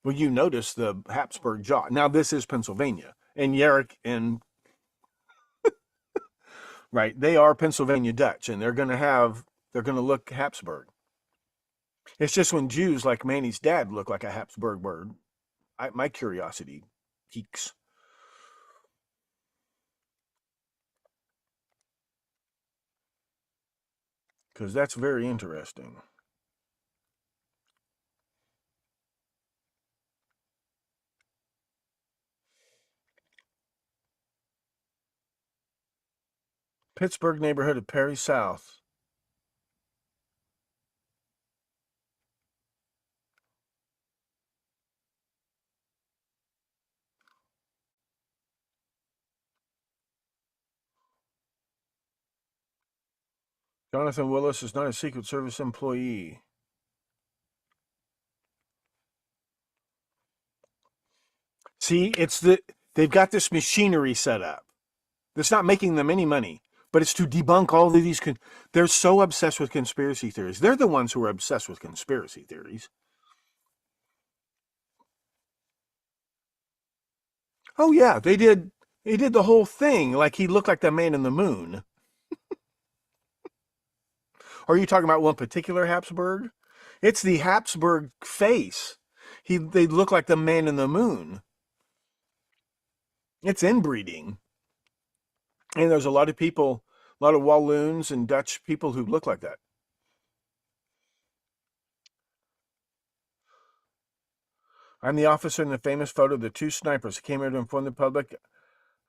Well, you notice the Habsburg jaw. Now, this is Pennsylvania. And Yerrick and... right, they are Pennsylvania Dutch. And they're going to look Habsburg. It's just when Jews like Manny's dad look like a Habsburg bird, my curiosity peaks. Because that's very interesting. Pittsburgh neighborhood of Perry South. Jonathan Willis is not a Secret Service employee. See, they've got this machinery set up. That's not making them any money, but it's to debunk all of these. They're so obsessed with conspiracy theories. They're the ones who are obsessed with conspiracy theories. Oh yeah, they did the whole thing. Like he looked like the man in the moon. Are you talking about one particular Habsburg? It's the Habsburg face. They look like the man in the moon. It's inbreeding. And there's a lot of people, a lot of Walloons and Dutch people who look like that. I'm the officer in the famous photo of the two snipers who came here to inform the public.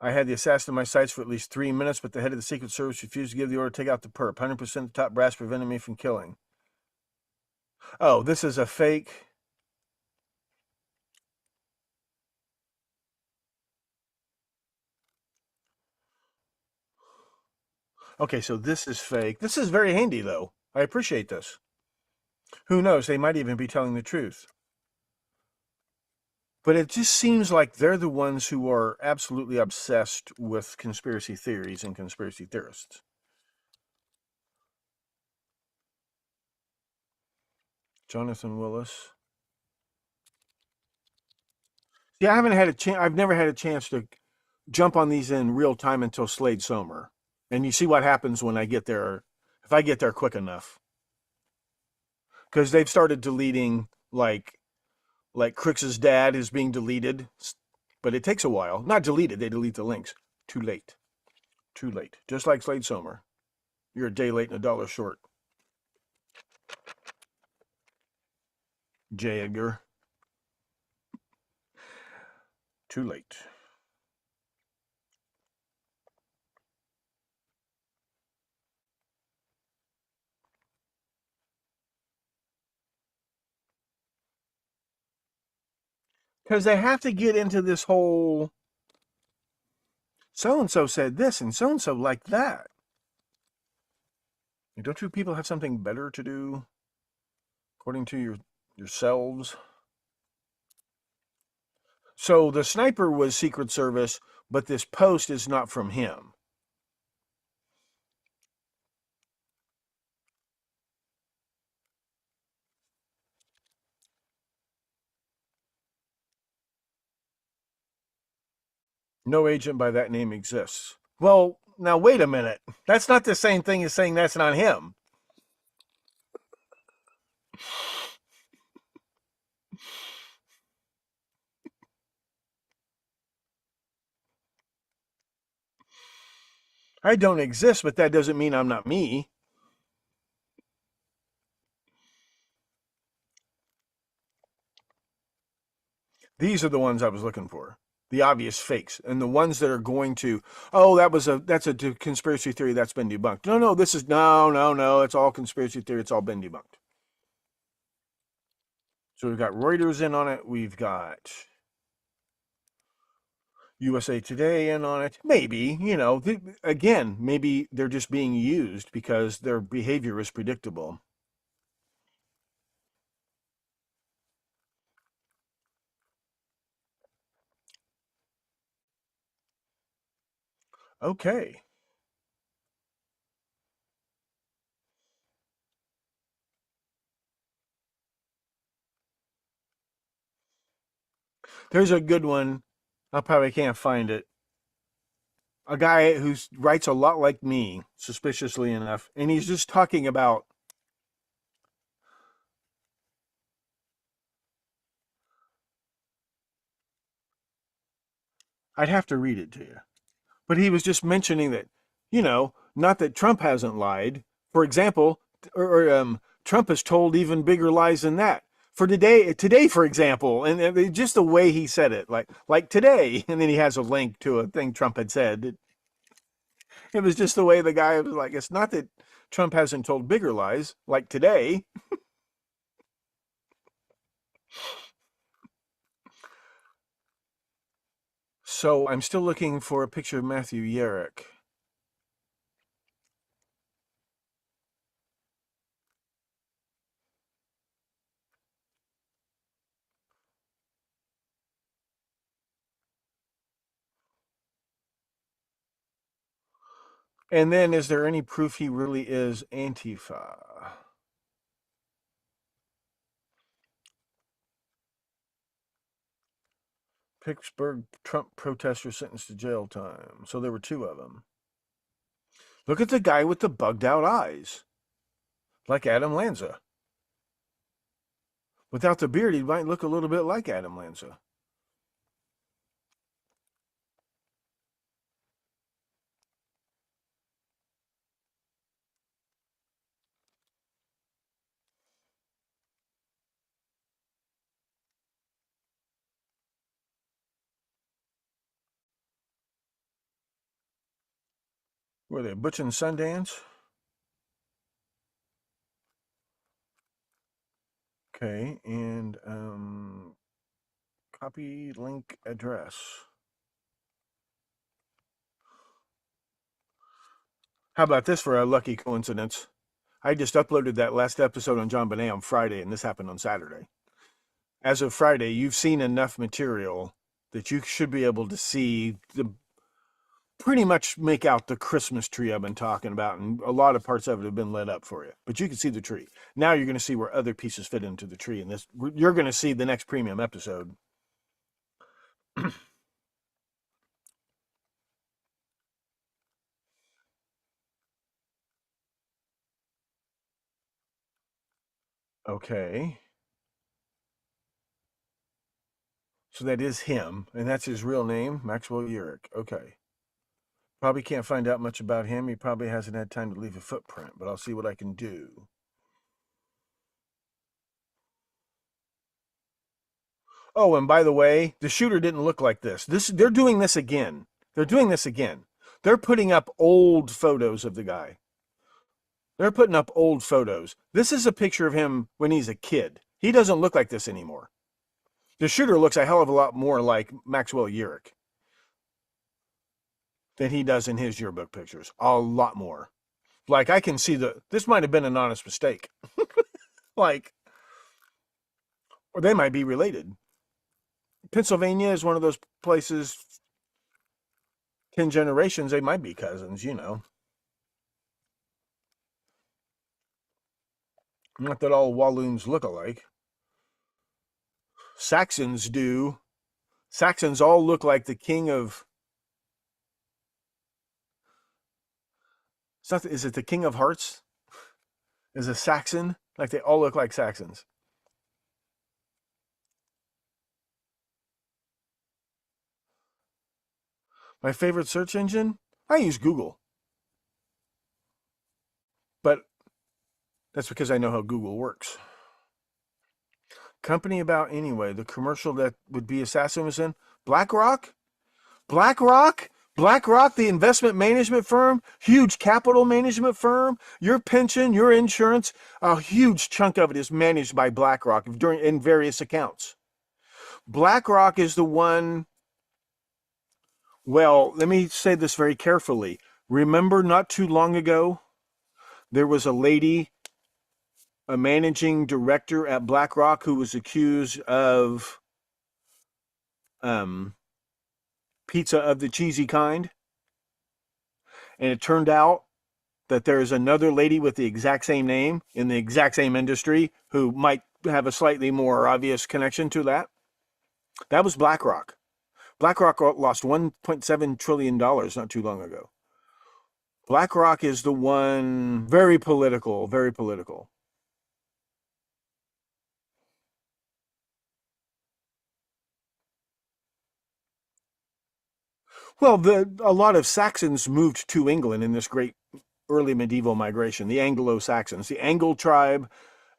I had the assassin in my sights for at least 3 minutes, but the head of the Secret Service refused to give the order to take out the perp. 100% the top brass prevented me from killing. Oh, this is a fake. Okay, so this is fake. This is very handy, though. I appreciate this. Who knows? They might even be telling the truth. But it just seems like they're the ones who are absolutely obsessed with conspiracy theories and conspiracy theorists. Jonathan Willis. See, I haven't had a chance. I've never had a chance to jump on these in real time until Slade Somer. And you see what happens when I get there, if I get there quick enough. Because they've started deleting, like Crix's dad is being deleted, but it takes a while. Not deleted, they delete the links. Too late. Too late. Just like Slade Somer. You're a day late and $1 short. J. Edgar. Too late. Because they have to get into this whole so-and-so said this and so-and-so like that. Don't you people have something better to do according to yourselves? So the sniper was Secret Service, but this post is not from him. No agent by that name exists. Well, now wait a minute. That's not the same thing as saying that's not him. I don't exist, but that doesn't mean I'm not me. These are the ones I was looking for. The obvious fakes, and the ones that are going to, oh, that's a conspiracy theory that's been debunked. No, this is no, it's all conspiracy theory. It's all been debunked. So we've got Reuters in on it. We've got USA Today in on it. Maybe, again, maybe they're just being used because their behavior is predictable. Okay. There's a good one. I probably can't find it. A guy who writes a lot like me, suspiciously enough, and he's just talking about I'd have to read it to you. But he was just mentioning that, not that Trump hasn't lied. For example, Trump has told even bigger lies than that. For today, for example, and just the way he said it, like today, and then he has a link to a thing Trump had said. It was just the way the guy was like, it's not that Trump hasn't told bigger lies, like today. So I'm still looking for a picture of Matthew Yerrick. And then, is there any proof he really is Antifa? Pittsburgh Trump protester sentenced to jail time. So there were 2 of them. Look at the guy with the bugged out eyes. Like Adam Lanza. Without the beard, he might look a little bit like Adam Lanza. Were they Butch and Sundance? Okay, and copy link address. How about this for a lucky coincidence? I just uploaded that last episode on John Bonet on Friday, and this happened on Saturday. As of Friday, you've seen enough material that you should be able to see pretty much make out the Christmas tree I've been talking about, and a lot of parts of it have been lit up for you. But you can see the tree. Now you're going to see where other pieces fit into the tree, and you're going to see the next premium episode. Okay. So that is him, and that's his real name, Maxwell Urich. Okay. Probably can't find out much about him. He probably hasn't had time to leave a footprint, but I'll see what I can do. Oh, and by the way, the shooter didn't look like this. They're doing this again. They're doing this again. They're putting up old photos of the guy. They're putting up old photos. This is a picture of him when he's a kid. He doesn't look like this anymore. The shooter looks a hell of a lot more like Maxwell Urich than he does in his yearbook pictures. A lot more. Like, I can see this might have been an honest mistake. Like, or they might be related. Pennsylvania is one of those places, 10 generations, they might be cousins, you know. Not that all Walloons look alike. Saxons do. Saxons all look like the king of... Is it the King of Hearts? Is a Saxon? Like, they all look like Saxons. My favorite search engine? I use Google. But that's because I know how Google works. Company about anyway. The commercial that would be Assassin was in. BlackRock? BlackRock? BlackRock, the investment management firm, huge capital management firm, your pension, your insurance, a huge chunk of it is managed by BlackRock in various accounts. BlackRock is the one, well, let me say this very carefully. Remember not too long ago, there was a lady, a managing director at BlackRock who was accused of pizza of the cheesy kind. And it turned out that there is another lady with the exact same name in the exact same industry who might have a slightly more obvious connection to that. That was BlackRock. BlackRock lost $1.7 trillion not too long ago. BlackRock is the one, very political, very political. Well, a lot of Saxons moved to England in this great early medieval migration, the Anglo-Saxons, the Angle tribe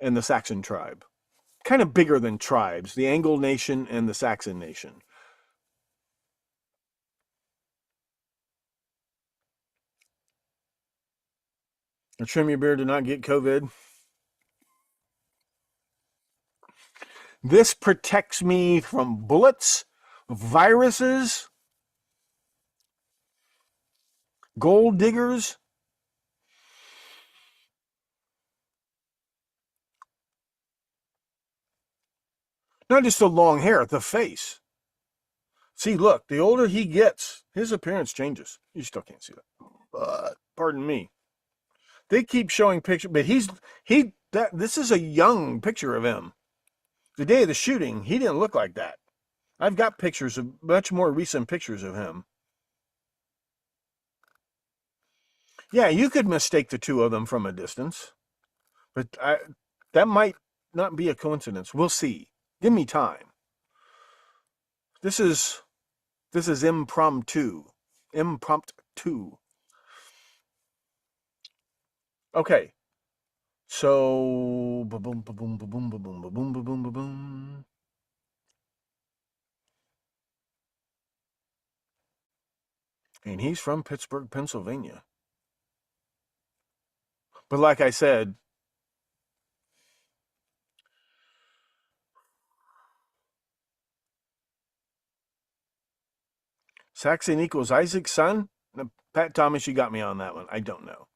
and the Saxon tribe. Kind of bigger than tribes, the Angle nation and the Saxon nation. And trim your beard to not get COVID. This protects me from bullets, viruses, gold diggers. Not just the long hair, the face. See, look, the older he gets, his appearance changes. You still can't see that. But, pardon me. They keep showing pictures, but this is a young picture of him. The day of the shooting, he didn't look like that. I've got pictures of, much more recent pictures of him. Yeah, you could mistake the two of them from a distance. But that might not be a coincidence. We'll see. Give me time. This is impromptu. Impromptu. Okay. So boom, boom, boom, boom, boom, boom, boom, boom, boom, boom. And he's from Pittsburgh, Pennsylvania. But like I said, Saxon equals Isaac's son? Now, Pat Thomas, you got me on that one. I don't know.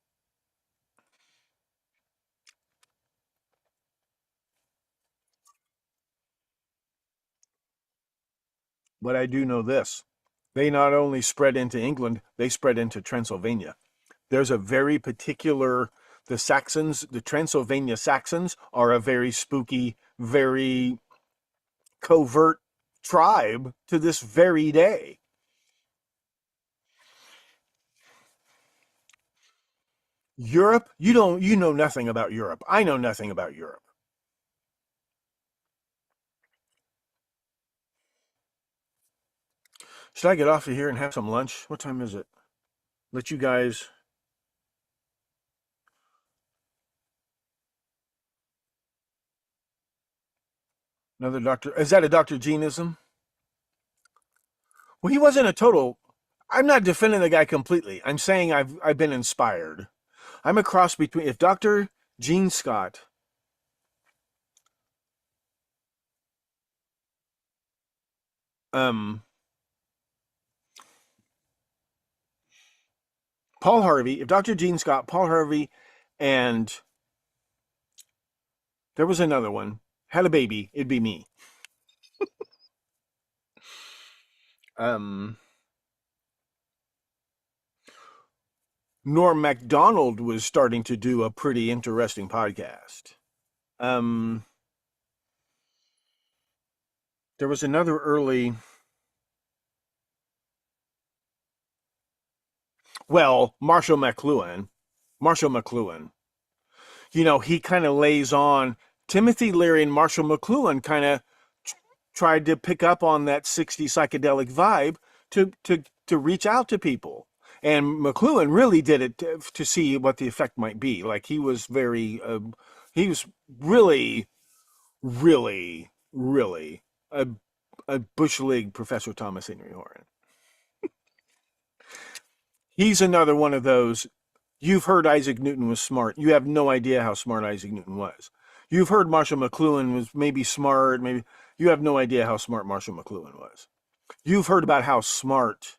But I do know this. They not only spread into England, they spread into Transylvania. There's a very particular, the Saxons, the Transylvania Saxons are a very spooky, very covert tribe to this very day. Europe, you know nothing about Europe. I know nothing about Europe. Should I get off of here and have some lunch? What time is it? Let you guys... Another Dr. Is that a Dr. Geneism? Well, he wasn't a total... I'm not defending the guy completely. I'm saying I've been inspired. I'm a cross between... If Dr. Gene Scott... Paul Harvey, if Dr. Gene Scott, Paul Harvey, and there was another one, had a baby, it'd be me. Norm Macdonald was starting to do a pretty interesting podcast. There was another early... Well, Marshall McLuhan. You know, he kind of lays on... Timothy Leary and Marshall McLuhan kind of tried to pick up on that 60s psychedelic vibe to reach out to people. And McLuhan really did it to see what the effect might be. Like, he was very... he was really, really, really... a Bush League Professor Thomas Henry Horan. He's another one of those. You've heard Isaac Newton was smart. You have no idea how smart Isaac Newton was. You've heard Marshall McLuhan was maybe smart. Maybe you have no idea how smart Marshall McLuhan was. You've heard about how smart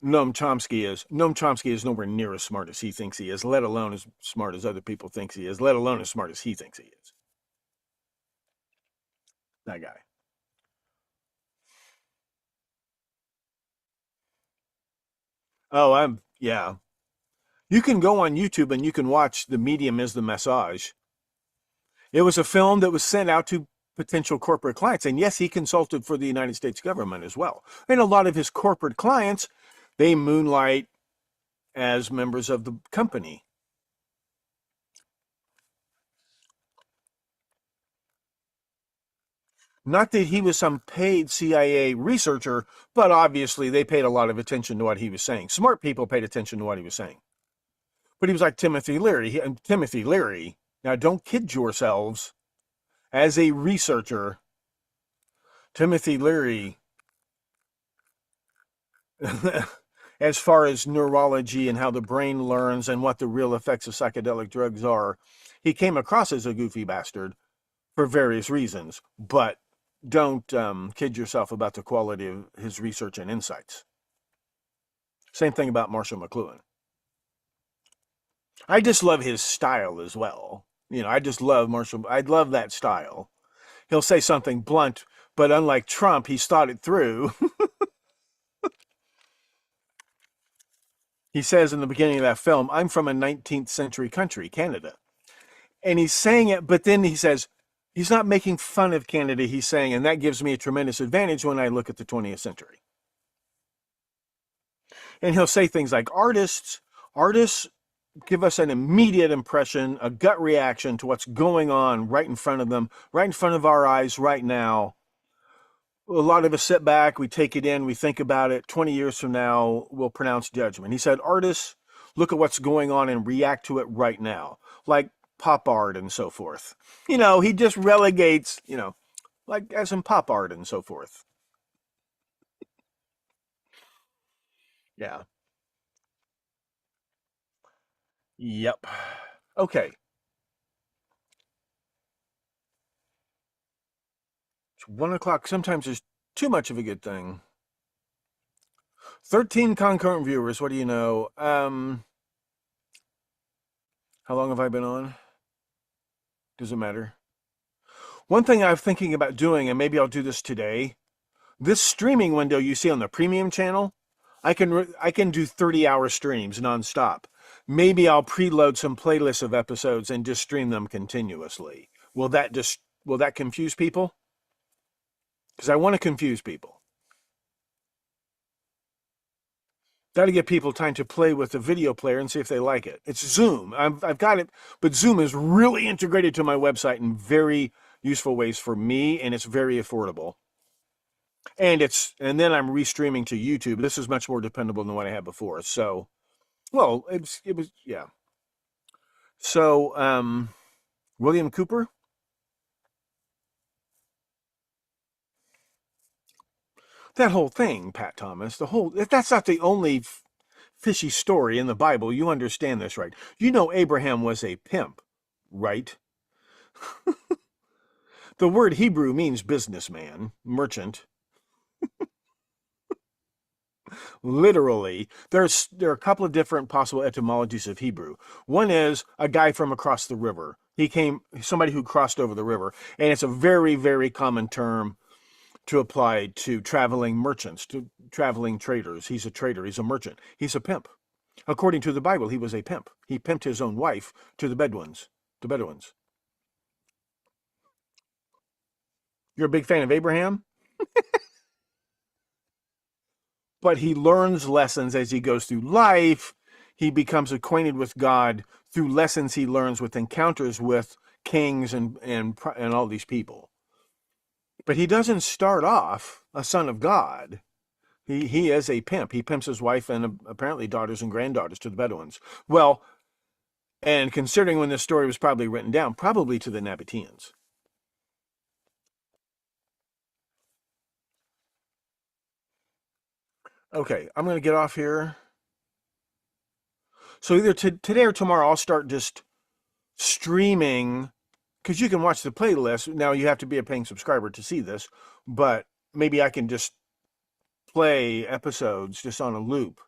Noam Chomsky is. Noam Chomsky is nowhere near as smart as he thinks he is, let alone as smart as other people think he is, let alone as smart as he thinks he is. That guy. Oh, yeah. You can go on YouTube and you can watch The Medium is the Massage. It was a film that was sent out to potential corporate clients. And yes, he consulted for the United States government as well. And a lot of his corporate clients, they moonlight as members of the company. Not that he was some paid CIA researcher, but obviously they paid a lot of attention to what he was saying. Smart people paid attention to what he was saying. But he was like Timothy Leary. Timothy Leary, now don't kid yourselves, as a researcher, Timothy Leary, as far as neurology and how the brain learns and what the real effects of psychedelic drugs are, he came across as a goofy bastard for various reasons, but don't kid yourself about the quality of his research and insights. Same thing about Marshall McLuhan. I just love his style as well. You know, I just love Marshall. I love that style. He'll say something blunt, but unlike Trump, he's thought it through. He says in the beginning of that film, I'm from a 19th century country, Canada. And he's saying it, but then he says, he's not making fun of Canada, he's saying, and that gives me a tremendous advantage when I look at the 20th century. And he'll say things like, artists give us an immediate impression, a gut reaction to what's going on right in front of them, right in front of our eyes right now. A lot of us sit back, we take it in, we think about it. 20 years from now, we'll pronounce judgment. He said, artists look at what's going on and react to it right now, like pop art and so forth. You know, he just relegates, you know, like as in pop art and so forth. Yeah. Yep. Okay. It's 1 o'clock. Sometimes there's too much of a good thing. 13 concurrent viewers. What do you know? How long have I been on? Does it matter? One thing I'm thinking about doing, and maybe I'll do this today, this streaming window you see on the premium channel, I can do 30-hour streams nonstop. Maybe I'll preload some playlists of episodes and just stream them continuously. Will that confuse people? Because I want to confuse people. Got to give people time to play with the video player and see if they like it. It's Zoom. I've got it, but Zoom is really integrated to my website in very useful ways for me, and it's very affordable. And then I'm restreaming to YouTube. This is much more dependable than what I had before. So, well, it was yeah. So, William Cooper. That whole thing, Pat Thomas, that's not the only fishy story in the Bible. You understand this, right? You know Abraham was a pimp, right? The word Hebrew means businessman, merchant. Literally, there are a couple of different possible etymologies of Hebrew. One is a guy from across the river. Somebody who crossed over the river, and it's a very, very common term to apply to traveling merchants, to traveling traders. He's a trader. He's a merchant. He's a pimp. According to the Bible, he was a pimp. He pimped his own wife to the Bedouins. You're a big fan of Abraham? But he learns lessons as he goes through life. He becomes acquainted with God through lessons he learns with encounters with kings and all these people. But he doesn't start off a son of God. He is a pimp. He pimps his wife and apparently daughters and granddaughters to the Bedouins. Well, and considering when this story was probably written down, probably to the Nabateans. Okay, I'm going to get off here. So either today or tomorrow, I'll start just streaming, because you can watch the playlist. Now, you have to be a paying subscriber to see this, but maybe I can just play episodes just on a loop,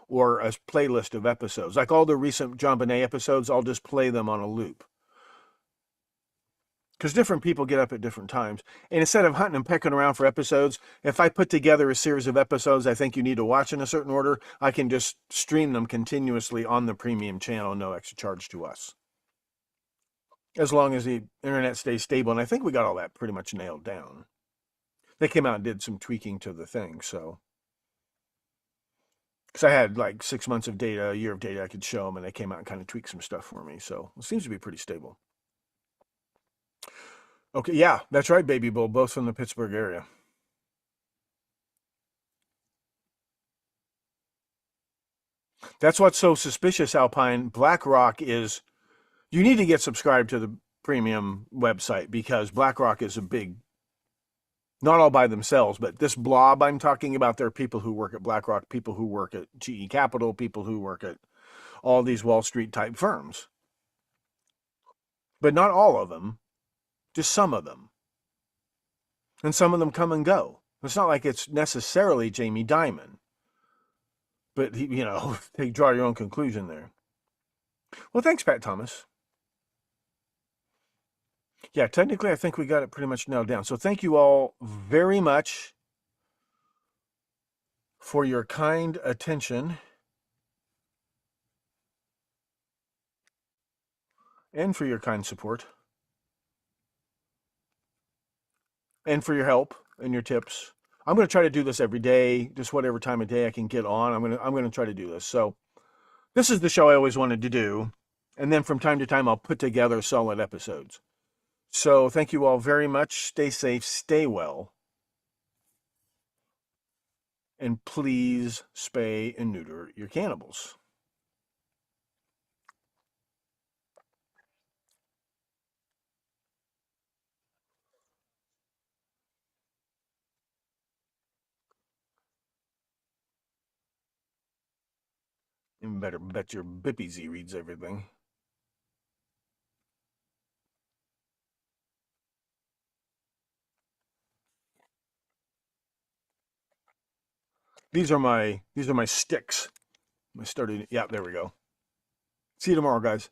or a playlist of episodes. Like all the recent John Bonet episodes, I'll just play them on a loop. Because different people get up at different times. And instead of hunting and pecking around for episodes, if I put together a series of episodes I think you need to watch in a certain order, I can just stream them continuously on the premium channel, no extra charge to us. As long as the internet stays stable. And I think we got all that pretty much nailed down. They came out and did some tweaking to the thing, so. Because I had like 6 months of data, a year of data I could show them, and they came out and kind of tweaked some stuff for me. So it seems to be pretty stable. Okay, yeah, that's right, Baby Bull, both from the Pittsburgh area. That's what's so suspicious, Alpine. BlackRock is, you need to get subscribed to the premium website, because BlackRock is a big, not all by themselves, but this blob I'm talking about, there are people who work at BlackRock, people who work at GE Capital, people who work at all these Wall Street type firms. But not all of them. Just some of them. And some of them come and go. It's not like it's necessarily Jamie Dimon. But, draw your own conclusion there. Well, thanks, Pat Thomas. Yeah, technically, I think we got it pretty much nailed down. So thank you all very much for your kind attention and for your kind support. And for your help and your tips. I'm going to try to do this every day, just whatever time of day I can get on. I'm going to try to do this. So this is the show I always wanted to do. And then from time to time, I'll put together solid episodes. So thank you all very much. Stay safe, stay well. And please spay and neuter your cannibals. You better bet your Bippy Z reads everything. These are my sticks. I started. Yeah, there we go. See you tomorrow, guys.